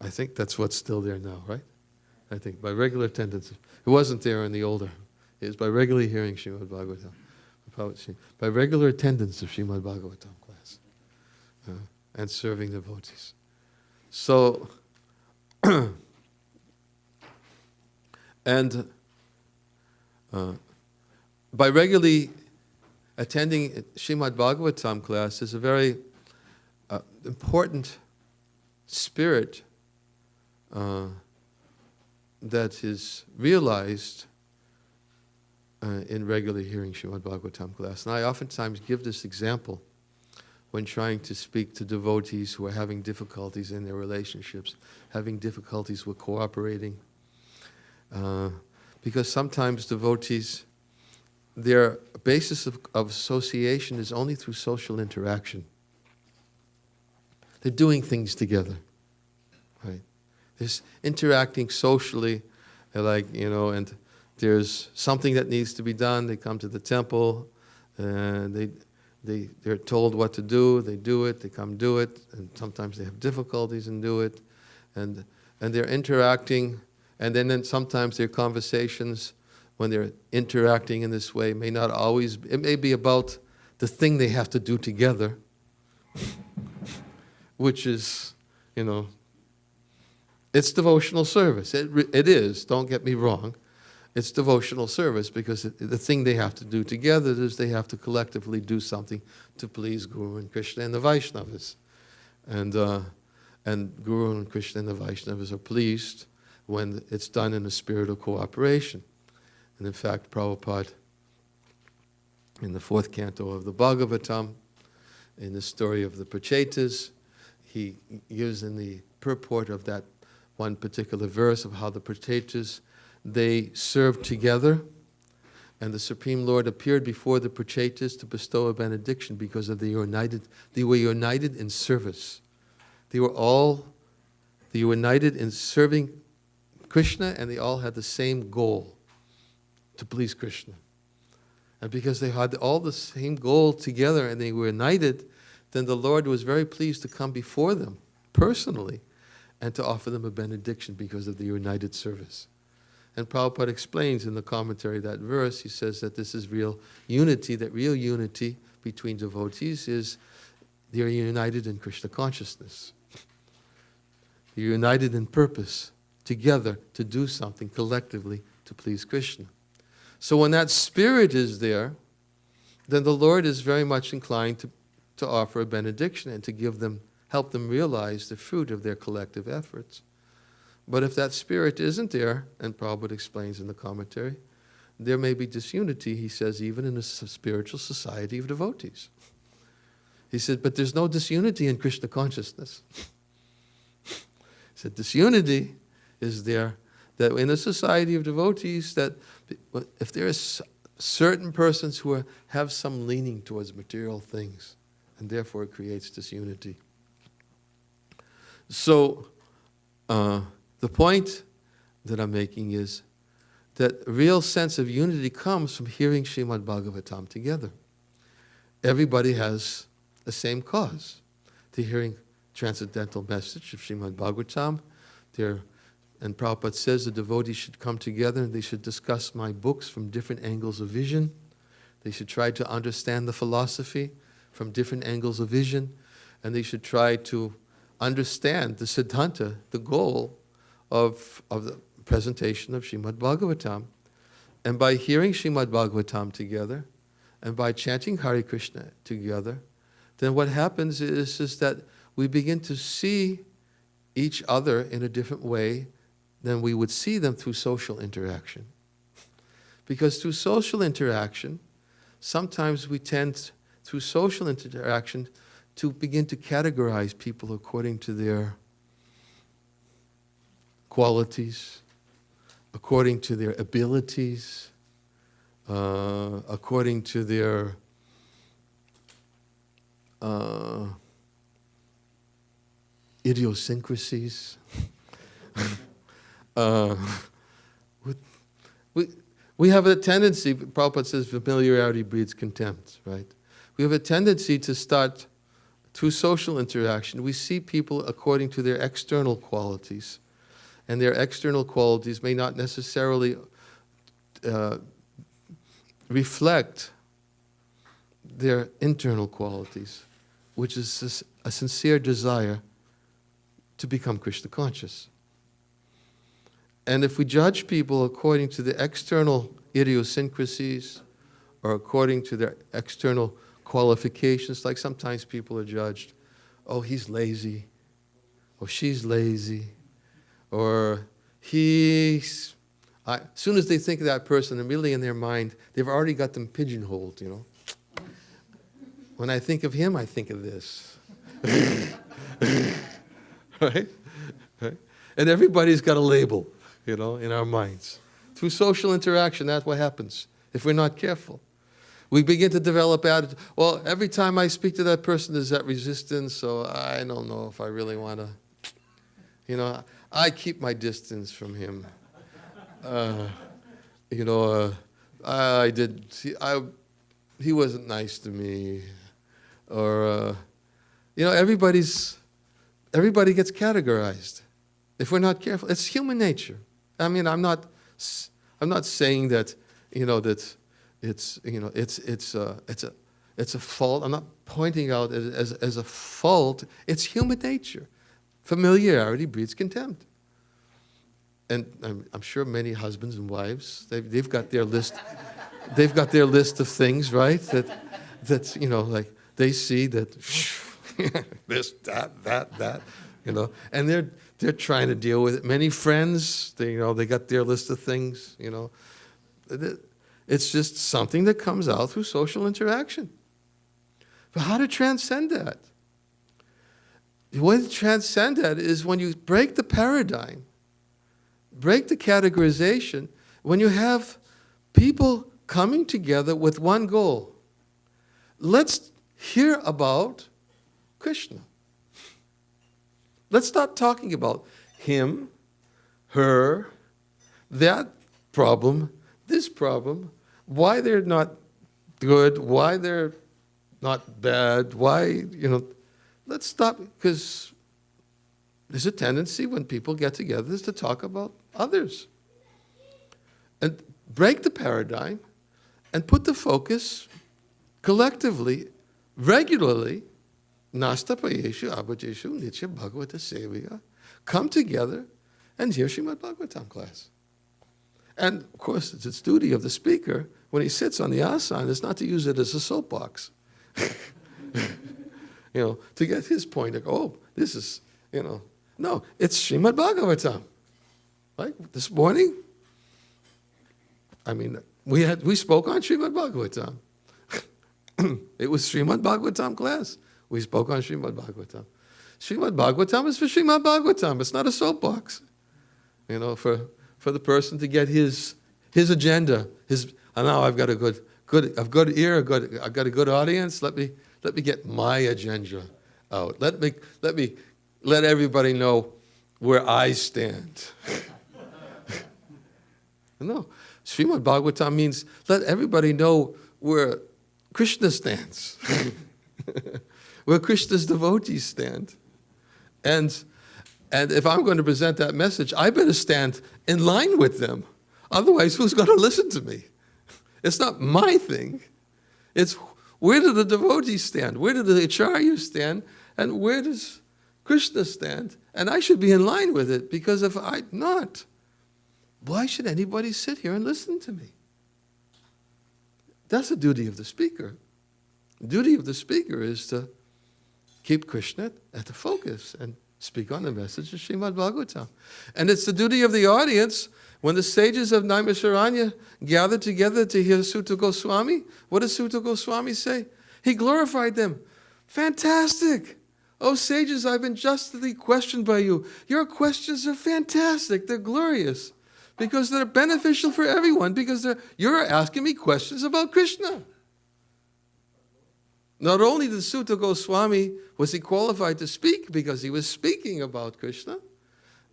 I think that's what's still there now, right? I think by regular attendance. It wasn't there in the older. It was by regularly hearing Srimad Bhagavatam. By regular attendance of Srimad Bhagavatam class. And serving devotees. So, and by regularly attending Srimad Bhagavatam class is a very important spirit that is realized in regularly hearing Srimad Bhagavatam class. And I oftentimes give this example when trying to speak to devotees who are having difficulties in their relationships, having difficulties with cooperating. Because sometimes devotees, their basis of association is only through social interaction. They're doing things together, right? They're interacting socially, and there's something that needs to be done. They come to the temple, and they're told what to do. They do it. They come do it, and sometimes they have difficulties in do it, and they're interacting And then sometimes their conversations, when they're interacting in this way, may not always, it may be about the thing they have to do together, which is, it's devotional service. It is, don't get me wrong. It's devotional service because the thing they have to do together is they have to collectively do something to please Guru and Krishna and the Vaishnavas. And Guru and Krishna and the Vaishnavas are pleased when it's done in a spirit of cooperation. And in fact, Prabhupada, in the 4th canto of the Bhagavatam, in the story of the Prachetas, he gives in the purport of that one particular verse of how the Prachetas, they served together, and the Supreme Lord appeared before the Prachetas to bestow a benediction because of they were united in service. They were united in serving Krishna, and they all had the same goal, to please Krishna. And because they had all the same goal together and they were united, then the Lord was very pleased to come before them personally and to offer them a benediction because of the united service. And Prabhupada explains in the commentary of that verse, he says that this is real unity, that real unity between devotees is they are united in Krishna consciousness. They're united in purpose, together to do something collectively to please Krishna. So when that spirit is there, then the Lord is very much inclined to offer a benediction and to help them realize the fruit of their collective efforts. But if that spirit isn't there, and Prabhupada explains in the commentary, there may be disunity, he says, even in a spiritual society of devotees. He said, but there's no disunity in Krishna consciousness. He said, disunity is there, that in a society of devotees, that if there is certain persons who have some leaning towards material things, and therefore it creates disunity. So, the point that I'm making is that a real sense of unity comes from hearing Srimad Bhagavatam together. Everybody has the same cause, to hearing transcendental message of Srimad Bhagavatam. And Prabhupada says the devotees should come together and they should discuss my books from different angles of vision. They should try to understand the philosophy from different angles of vision. And they should try to understand the siddhanta, the goal of the presentation of Srimad Bhagavatam. And by hearing Srimad Bhagavatam together, and by chanting Hare Krishna together, then what happens is that we begin to see each other in a different way than we would see them through social interaction. Because through social interaction, sometimes we tend, through social interaction, to begin to categorize people according to their qualities, according to their abilities, according to their idiosyncrasies. We have a tendency, Prabhupada says familiarity breeds contempt, right? We have a tendency to start, through social interaction, we see people according to their external qualities. And their external qualities may not necessarily reflect their internal qualities, which is a sincere desire to become Krishna conscious. And if we judge people according to the external idiosyncrasies or according to their external qualifications, like sometimes people are judged, oh, he's lazy, or she's lazy, or as soon as they think of that person, immediately in their mind, they've already got them pigeonholed, When I think of him, I think of this. Right? And everybody's got a label, in our minds. Through social interaction, that's what happens, if we're not careful. We begin to develop attitude. Well, every time I speak to that person, there's that resistance, so I don't know if I really want to, I keep my distance from him. He wasn't nice to me. Or, everybody gets categorized. If we're not careful, it's human nature. I mean, I'm not saying that, that it's a fault. I'm not pointing out it as a fault. It's human nature. Familiarity breeds contempt. And I'm sure many husbands and wives, they've got their list. They've got their list of things, right? That's like they see that this, that, and they're trying to deal with it. Many friends, they got their list of things, It's just something that comes out through social interaction. But how to transcend that? The way to transcend that is when you break the paradigm, break the categorization, when you have people coming together with one goal. Let's hear about Krishna. Let's stop talking about him, her, that problem, this problem, why they're not good, why they're not bad, why, let's stop, because there's a tendency when people get together is to talk about others. And break the paradigm and put the focus collectively, regularly, Nastapayeshu, Abajeshu, Nitya Bhagavata Sevaya, come together and hear Srimad Bhagavatam class. And of course, it's the duty of the speaker when he sits on the asana is not to use it as a soapbox. To get his point, like, oh, this is, no, it's Srimad Bhagavatam. Like this morning, we spoke on Srimad Bhagavatam. It was Srimad Bhagavatam class. We spoke on Srimad Bhagavatam. Srimad Bhagavatam is for Srimad Bhagavatam. It's not a soapbox. For the person to get his agenda. Now I've got a good ear. I've got a good audience. Let me get my agenda out. Let everybody know where I stand. No, Srimad Bhagavatam means let everybody know where Krishna stands, where Krishna's devotees stand. And if I'm going to present that message, I better stand in line with them. Otherwise, who's going to listen to me? It's not my thing. It's where do the devotees stand? Where do the acharyas stand? And where does Krishna stand? And I should be in line with it, because if I'm not, why should anybody sit here and listen to me? That's the duty of the speaker. The duty of the speaker is to keep Krishna at the focus and speak on the message of Srimad Bhagavatam. And it's the duty of the audience, when the sages of Naimisharanya gathered together to hear Sutta Goswami, what does Sutta Goswami say? He glorified them. Fantastic! Oh, sages, I've been justly questioned by you. Your questions are fantastic. They're glorious. Because they're beneficial for everyone, because you're asking me questions about Krishna. Not only did Sutta Goswami, was he qualified to speak because he was speaking about Krishna,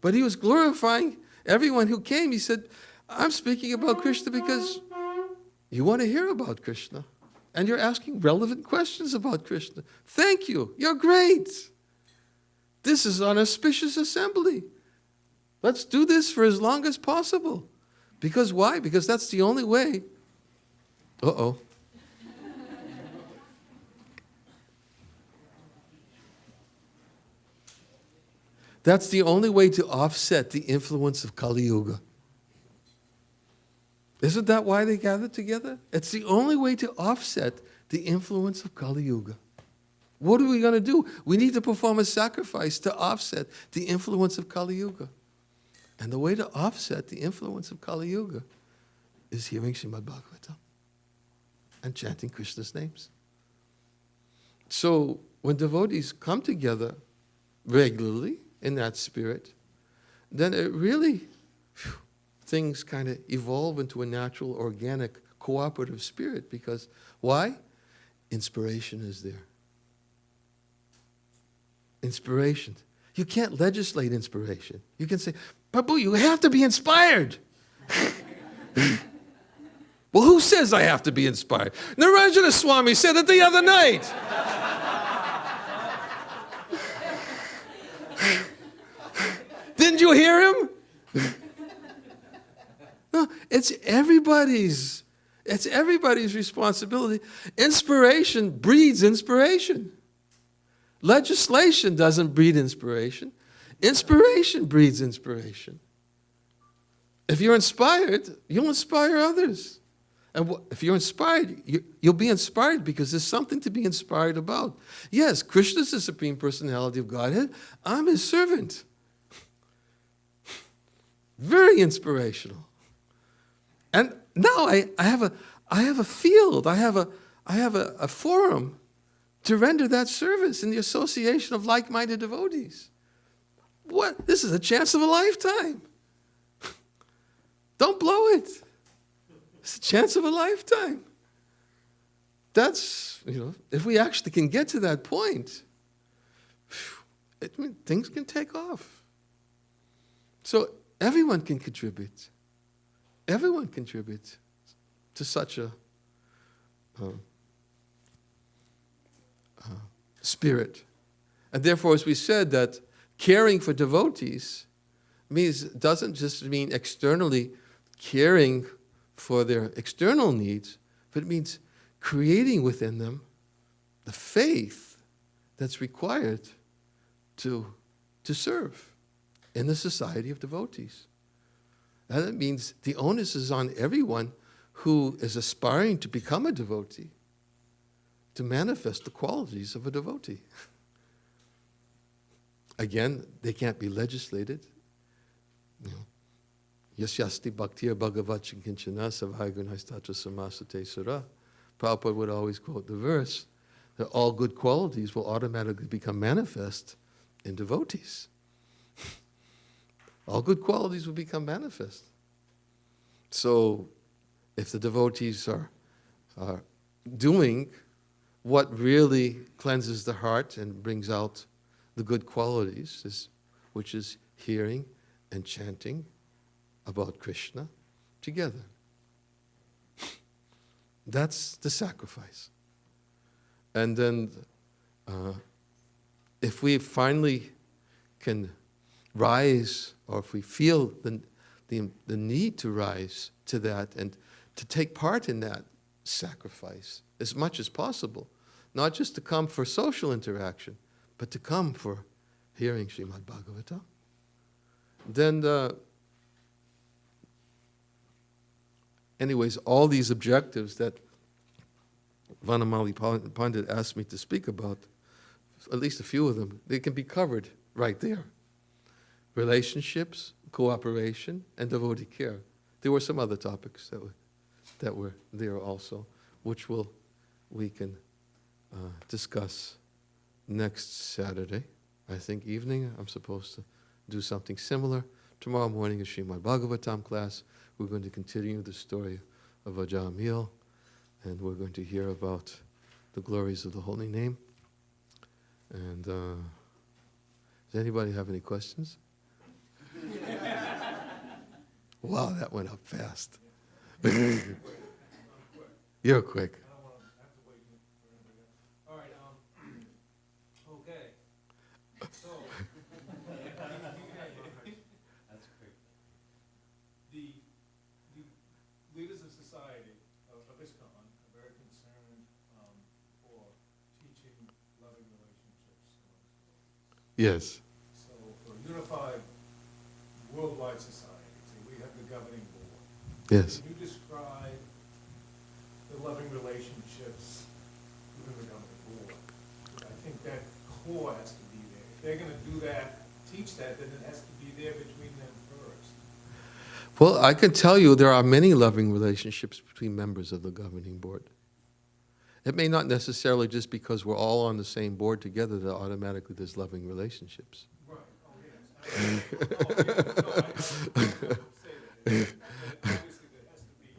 but he was glorifying everyone who came. He said, I'm speaking about Krishna because you want to hear about Krishna. And you're asking relevant questions about Krishna. Thank you. You're great. This is an auspicious assembly. Let's do this for as long as possible. Because why? Because that's the only way. Uh-oh. That's the only way to offset the influence of Kali Yuga. Isn't that why they gathered together? It's the only way to offset the influence of Kali Yuga. What are we going to do? We need to perform a sacrifice to offset the influence of Kali Yuga. And the way to offset the influence of Kali Yuga is hearing Srimad Bhagavatam and chanting Krishna's names. So when devotees come together regularly in that spirit, then it really, things kind of evolve into a natural, organic, cooperative spirit. Because why? Inspiration is there. Inspiration. You can't legislate inspiration. You can say, Prabhu, you have to be inspired. Well, who says I have to be inspired? Niranjana Swami said it the other night. Didn't you hear him? It's everybody's responsibility. Inspiration breeds inspiration. Legislation doesn't breed inspiration. Inspiration breeds inspiration. If you're inspired, you'll inspire others. And if you're inspired, you'll be inspired because there's something to be inspired about. Yes, Krishna's the Supreme Personality of Godhead. I'm his servant. Very inspirational. And now I have a field, I have a forum to render that service in the association of like-minded devotees. What? This is a chance of a lifetime. Don't blow it. It's a chance of a lifetime. That's, if we actually can get to that point, things can take off. So everyone can contribute. Everyone contributes to such a spirit. And therefore, as we said, that caring for devotees doesn't just mean externally caring for their external needs, but it means creating within them the faith that's required to serve in the society of devotees. And that means the onus is on everyone who is aspiring to become a devotee to manifest the qualities of a devotee. Again, they can't be legislated. Yasyasti bhaktir bhagavat kinchana savai gunaistatra samasate sura. Prabhupada would always quote the verse that all good qualities will automatically become manifest in devotees. All good qualities will become manifest. So if the devotees are doing what really cleanses the heart and brings out the good qualities, which is hearing and chanting about Krishna together. That's the sacrifice. And then if we finally can rise, or if we feel the need to rise to that and to take part in that sacrifice as much as possible, not just to come for social interaction, but to come for hearing Srimad Bhagavatam, then anyways, all these objectives that Vanamali Pandit asked me to speak about, at least a few of them, they can be covered right there. Relationships, cooperation, and devotee care. There were some other topics that were there also, which we can discuss next Saturday. I think evening, I'm supposed to do something similar. Tomorrow morning is Srimad Bhagavatam class. We're going to continue the story of Ajamil, and we're going to hear about the glories of the holy name. And does anybody have any questions? Wow, that went up fast. You're quick. Leaders of society, of ISKCON, are very concerned for teaching loving relationships. Yes. So for a unified worldwide society, so we have the governing board. Yes. Can you describe the loving relationships within the governing board? I think that core has to be there. If they're going to do that, teach that, then it has to be there between them first. Well, I can tell you there are many loving relationships between members of the governing board. It may not necessarily just because we're all on the same board together that automatically there's loving relationships. Right. Oh, yes. No, I don't say that. Obviously, there has to be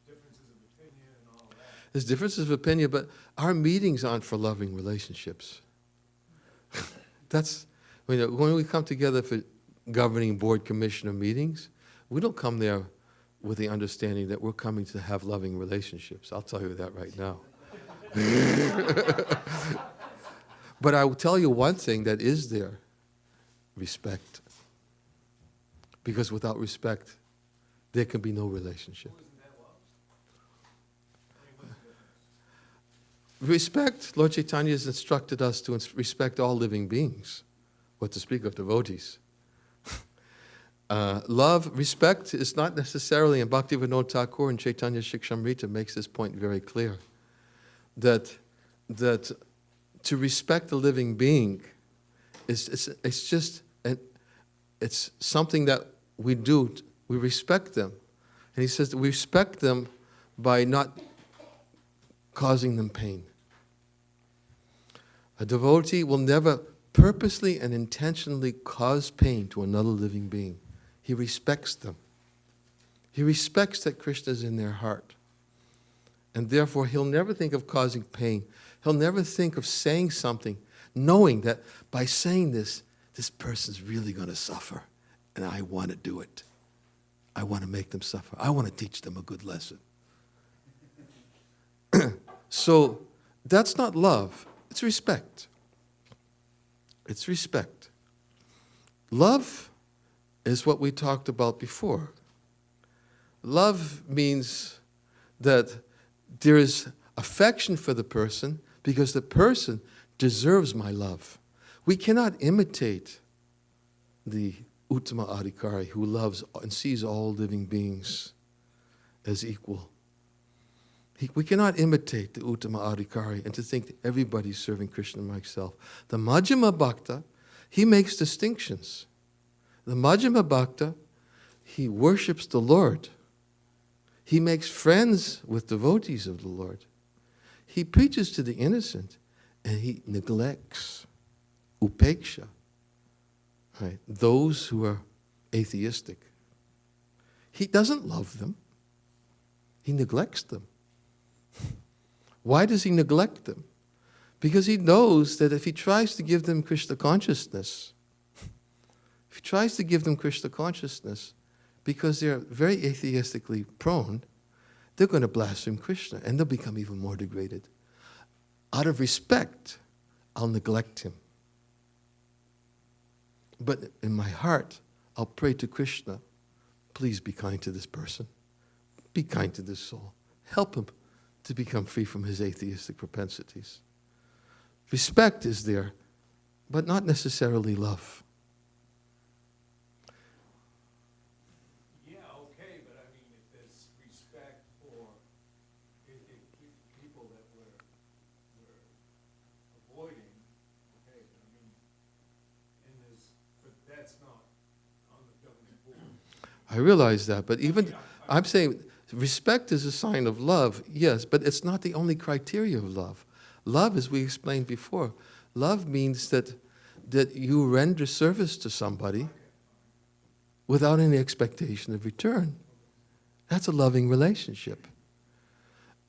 differences of opinion and all that. There's differences of opinion, but our meetings aren't for loving relationships. That's, when we come together for governing board commissioner meetings, we don't come there with the understanding that we're coming to have loving relationships. I'll tell you that right now. But I will tell you one thing that is there: respect. Because without respect, there can be no relationship. Isn't that love? respect, Lord Chaitanya has instructed us to respect all living beings, what to speak of devotees. Love, respect is not necessarily, and Bhaktivinoda Thakur and Chaitanya Shikshamrita makes this point very clear, that to respect a living being it's something that we do. We respect them. And he says that we respect them by not causing them pain. A devotee will never purposely and intentionally cause pain to another living being. He respects them. He respects that Krishna is in their heart. And therefore, he'll never think of causing pain. He'll never think of saying something, knowing that by saying this person's really going to suffer. And I want to do it. I want to make them suffer. I want to teach them a good lesson. So that's not love. It's respect. It's respect. Love is what we talked about before. Love means that there is affection for the person because the person deserves my love. We cannot imitate the Uttama Adhikari who loves and sees all living beings as equal. We cannot imitate the Uttama Adhikari and to think that everybody's serving Krishna and myself. The Majjhima Bhakta, he makes distinctions. The Majjhima Bhakta, he worships the Lord. He makes friends with devotees of the Lord. He preaches to the innocent and he neglects upeksha, right? Those who are atheistic. He doesn't love them. He neglects them. Why does he neglect them? Because he knows that if he tries to give them Krishna consciousness, because they're very atheistically prone, they're going to blaspheme Krishna and they'll become even more degraded. Out of respect, I'll neglect him. But in my heart, I'll pray to Krishna, please be kind to this person. Be kind to this soul. Help him to become free from his atheistic propensities. Respect is there, but not necessarily love. Yeah, okay, but I mean, if there's respect for people that we're avoiding, okay, I mean, but that's not on the governing board. I realize that, but even, I'm saying respect is a sign of love, yes, but it's not the only criteria of love. Love, as we explained before, love means that you render service to somebody without any expectation of return. That's a loving relationship.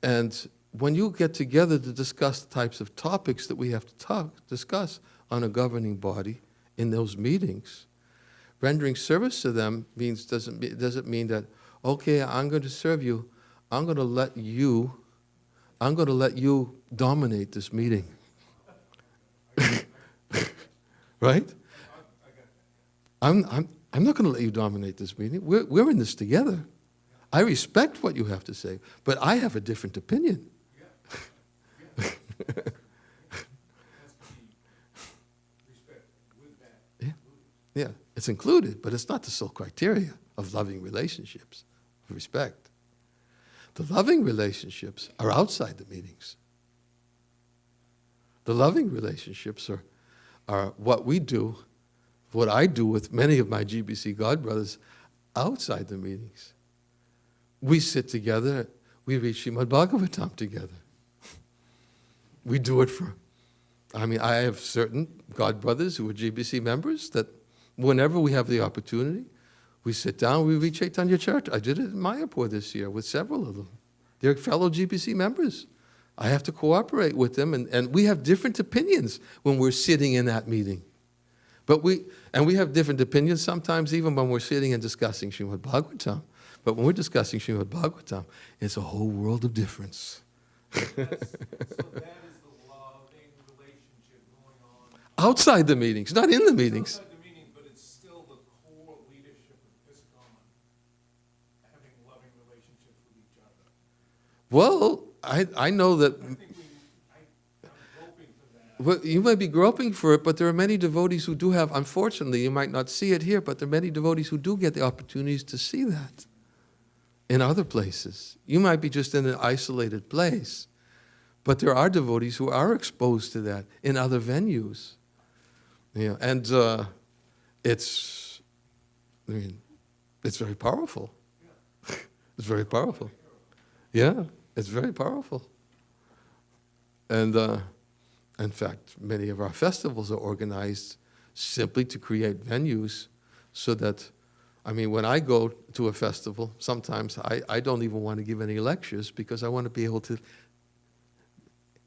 And when you get together to discuss the types of topics that we have to discuss on a governing body in those meetings, rendering service to them doesn't mean that, okay, I'm going to serve you. I'm going to let you dominate this meeting. Right? I'm not going to let you dominate this meeting. We're in this together. I respect what you have to say, but I have a different opinion. Yeah, it's included, but it's not the sole criteria of loving relationships, of respect. The loving relationships are outside the meetings. The loving relationships are what we do, what I do with many of my GBC God brothers outside the meetings. We sit together, we read Srimad Bhagavatam together. We do it I have certain God brothers who are GBC members that whenever we have the opportunity, we sit down, we read Chaitanya Charita. I did it in Mayapur this year with several of them. They're fellow GBC members. I have to cooperate with them, and we have different opinions when we're sitting in that meeting. But we have different opinions sometimes even when we're sitting and discussing Srimad Bhagavatam. But when we're discussing Srimad Bhagavatam, it's a whole world of difference. So that is the loving relationship going on. Outside the meetings, not in the meetings. Outside the meeting, but it's still the core leadership of ISKCON having loving relationships with each other. Well, I know that. I think Well, you might be groping for it, but there are many devotees who do have, unfortunately, you might not see it here, but there are many devotees who do get the opportunities to see that in other places. You might be just in an isolated place, but there are devotees who are exposed to that in other venues. Yeah, and it's, I mean, it's very powerful. It's very powerful. Yeah, it's very powerful. And in fact, many of our festivals are organized simply to create venues so that, I mean, when I go to a festival, sometimes I don't even want to give any lectures because I want to be able to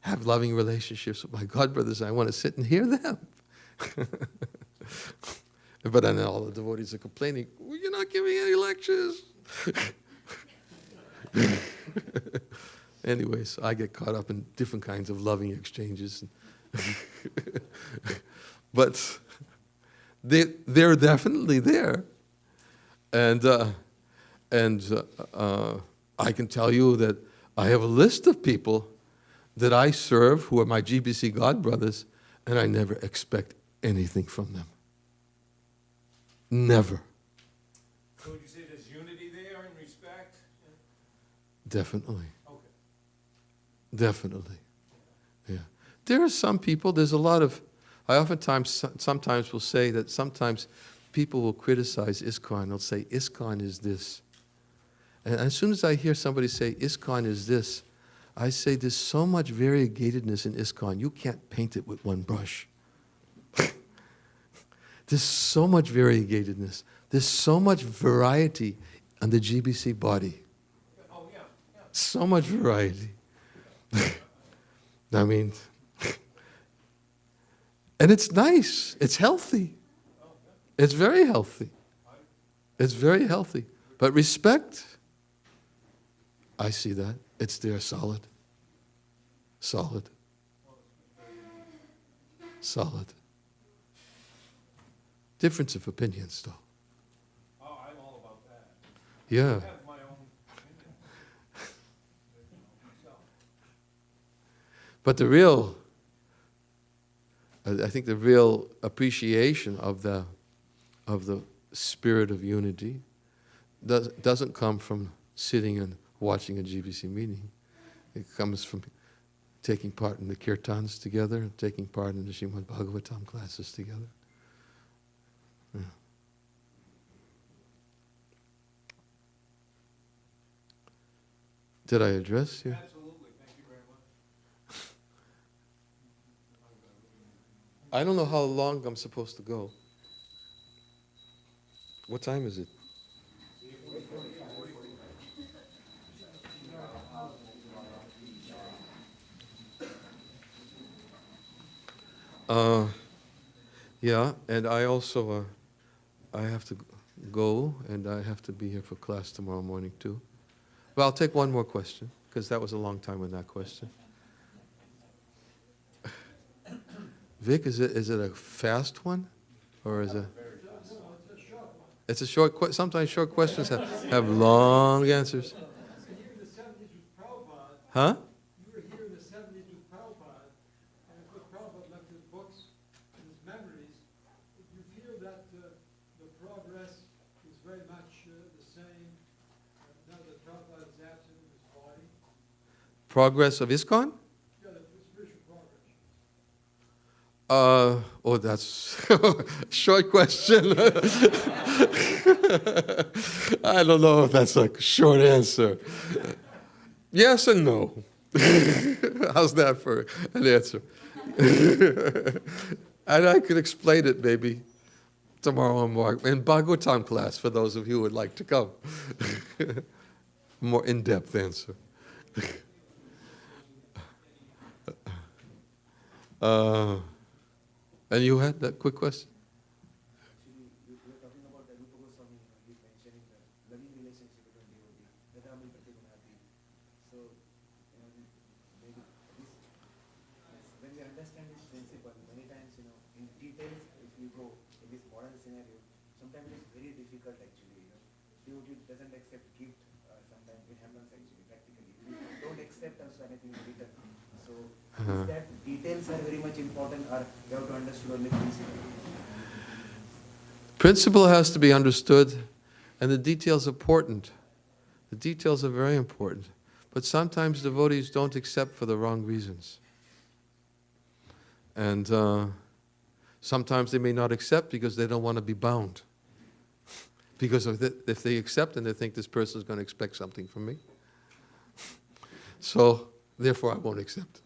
have loving relationships with my godbrothers. I want to sit and hear them. But then all the devotees are complaining, well, you're not giving any lectures. Anyways, I get caught up in different kinds of loving exchanges. But they're definitely there. And I can tell you that I have a list of people that I serve who are my GBC godbrothers, and I never expect anything from them. Never. So would you say there's unity there and respect? Definitely. Okay. Definitely. Yeah. There are some people, there's a lot of, I oftentimes, sometimes will say that sometimes people will criticize ISKCON. They'll say, ISKCON is this. And as soon as I hear somebody say, ISKCON is this, I say, there's so much variegatedness in ISKCON, you can't paint it with one brush. There's so much variegatedness. There's so much variety on the GBC body. Oh, yeah, yeah. So much variety. I mean, and it's nice. It's healthy. It's very healthy. It's very healthy. But respect, I see that. It's there, solid. Solid. Solid. Difference of opinions, though. Oh, I'm all about that. Yeah. I have my own opinion. Myself. But the real, I think the real appreciation of the spirit of unity doesn't come from sitting and watching a GBC meeting. It comes from taking part in the kirtans together, taking part in the Srimad Bhagavatam classes together. Yeah. Did I address you? Absolutely, thank you very much. I don't know how long I'm supposed to go. What time is it? Yeah, and I also, I have to go, and I have to be here for class tomorrow morning too. Well, I'll take one more question, because that was a long time on that question. Vic, is it a fast one, or is it? It's a short question. Sometimes short questions have long answers. You were in the 70s with Prabhupada. Huh? You were here in the 70s with Prabhupada, and what Prabhupada left his books and his memories. If you feel that the progress is very much the same now that Prabhupada is absent in his body, Progress of ISKCON? yeah, the spiritual progress. Oh, that's short question. I don't know if that's a short answer. Yes and no. How's that for an answer? And I could explain it maybe tomorrow in Bhagavatam class for those of you who would like to come. More in-depth answer. And you had that quick question? Actually, you were talking about the Rupa Goswami, he's mentioning the loving relationship between devotee, Vedami Pratigunati. So, maybe this, when we understand this principle, many times, in details, if you go in this modern scenario, sometimes it's very difficult actually, Devotee doesn't accept gift, sometimes it happens actually, practically. We don't accept also anything in return. So, So Uh-huh. is that details are very much important, or you have to understand only principle? Principle has to be understood, and the details are important. The details are very important. But sometimes devotees don't accept for the wrong reasons. And sometimes they may not accept because they don't want to be bound. Because if they accept and they think this person is going to expect something from me, so therefore I won't accept.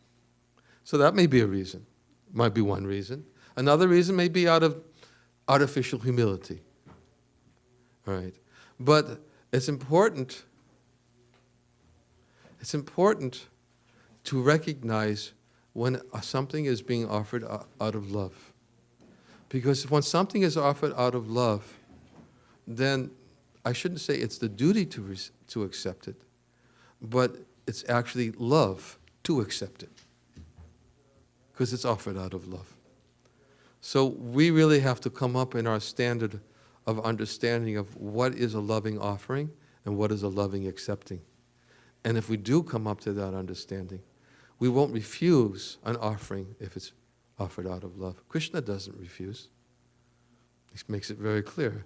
So that may be a reason. Might be one reason. Another reason may be out of artificial humility. All right. But it's important to recognize when something is being offered out of love. Because when something is offered out of love, then I shouldn't say it's the duty to accept it, but it's actually love to accept it. Because it's offered out of love. So we really have to come up in our standard of understanding of what is a loving offering and what is a loving accepting. And if we do come up to that understanding, we won't refuse an offering if it's offered out of love. Krishna doesn't refuse. He makes it very clear.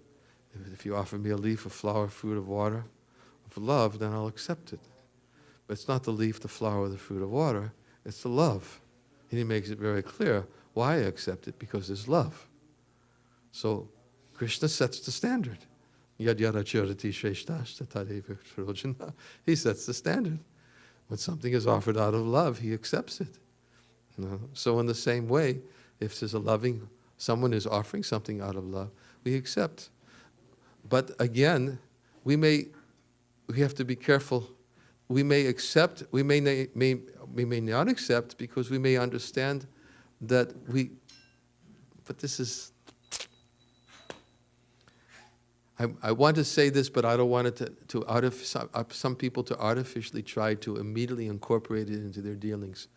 If you offer me a leaf, a flower, fruit, of water, of love, then I'll accept it. But it's not the leaf, the flower, or the fruit of water, it's the love. And he makes it very clear why I accept it, because there's love. So Krishna sets the standard. Yad yada charati shreshtashtha tadeva prajana. He sets the standard. When something is offered out of love, he accepts it. So in the same way, if there's someone is offering something out of love, we accept. But again, we have to be careful. We may accept, we may not accept, because we may understand that but this is, I want to say this, but I don't want it some people to artificially try to immediately incorporate it into their dealings.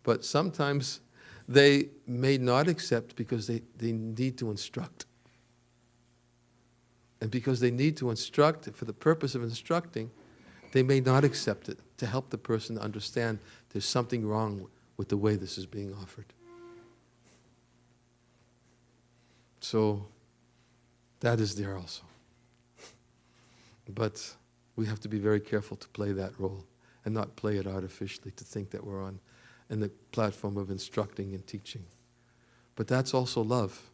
But sometimes they may not accept because they need to instruct. And because they need to instruct, for the purpose of instructing, they may not accept it to help the person understand there's something wrong with the way this is being offered. So that is there also. But we have to be very careful to play that role and not play it artificially, to think that we're on the platform of instructing and teaching. But that's also love,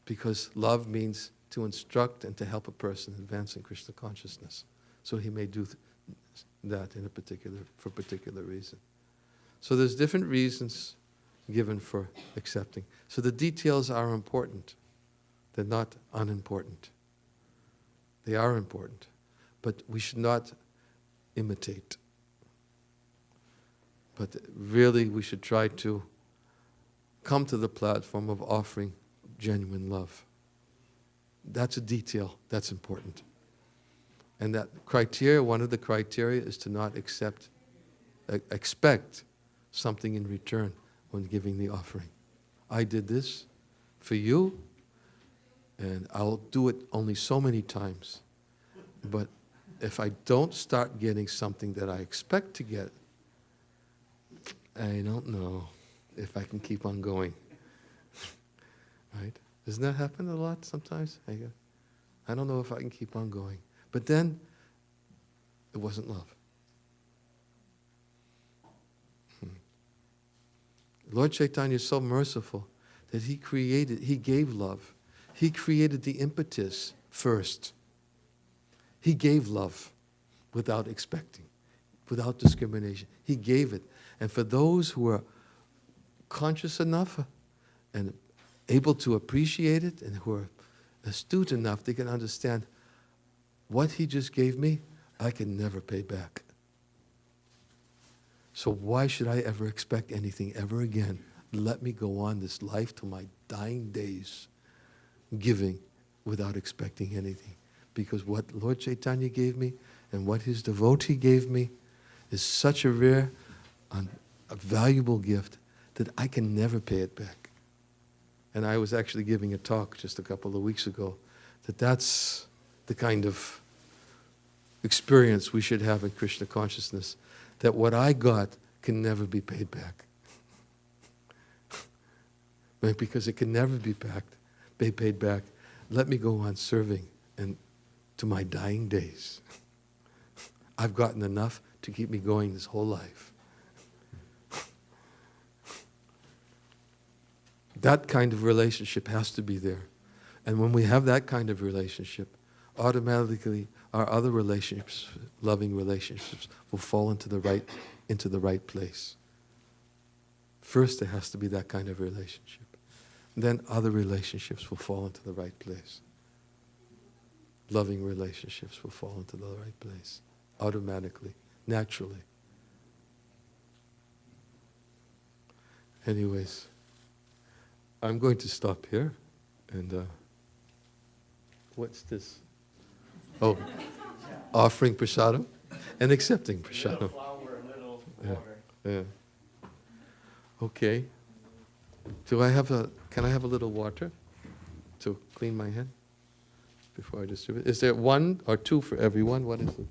because love means to instruct and to help a person advance in Krishna consciousness. So he may do that for a particular reason. So there's different reasons given for accepting. So the details are important. They're not unimportant. They are important. But we should not imitate. But really we should try to come to the platform of offering genuine love. That's a detail. That's important. And that criteria, one of the criteria, is to not expect something in return when giving the offering. I did this for you, and I'll do it only so many times. But if I don't start getting something that I expect to get, I don't know if I can keep on going. Right? Doesn't that happen a lot sometimes? I don't know if I can keep on going. But then, it wasn't love. Lord Chaitanya is so merciful that he gave love. He created the impetus first. He gave love without expecting, without discrimination. He gave it. And for those who are conscious enough and able to appreciate it, and who are astute enough, they can understand what he just gave me, I can never pay back. So why should I ever expect anything ever again? Let me go on this life till my dying days, giving without expecting anything. Because what Lord Chaitanya gave me and what his devotee gave me is such a rare, a valuable gift that I can never pay it back. And I was actually giving a talk just a couple of weeks ago that's the kind of experience we should have in Krishna consciousness, that what I got can never be paid back. Right? Because it can never be paid back. Let me go on serving and to my dying days. I've gotten enough to keep me going this whole life. That kind of relationship has to be there. And when we have that kind of relationship, automatically our other relationships, loving relationships, will fall into the right place. First, there has to be that kind of relationship. Then other relationships will fall into the right place. Loving relationships will fall into the right place, automatically, naturally. Anyways, I'm going to stop here, and what's this? Oh, offering prasadam and accepting prasadam. Little flower, little Yeah. water. Yeah. Okay. Can I have a little water to clean my hand before I distribute? Is there one or two for everyone? What's the?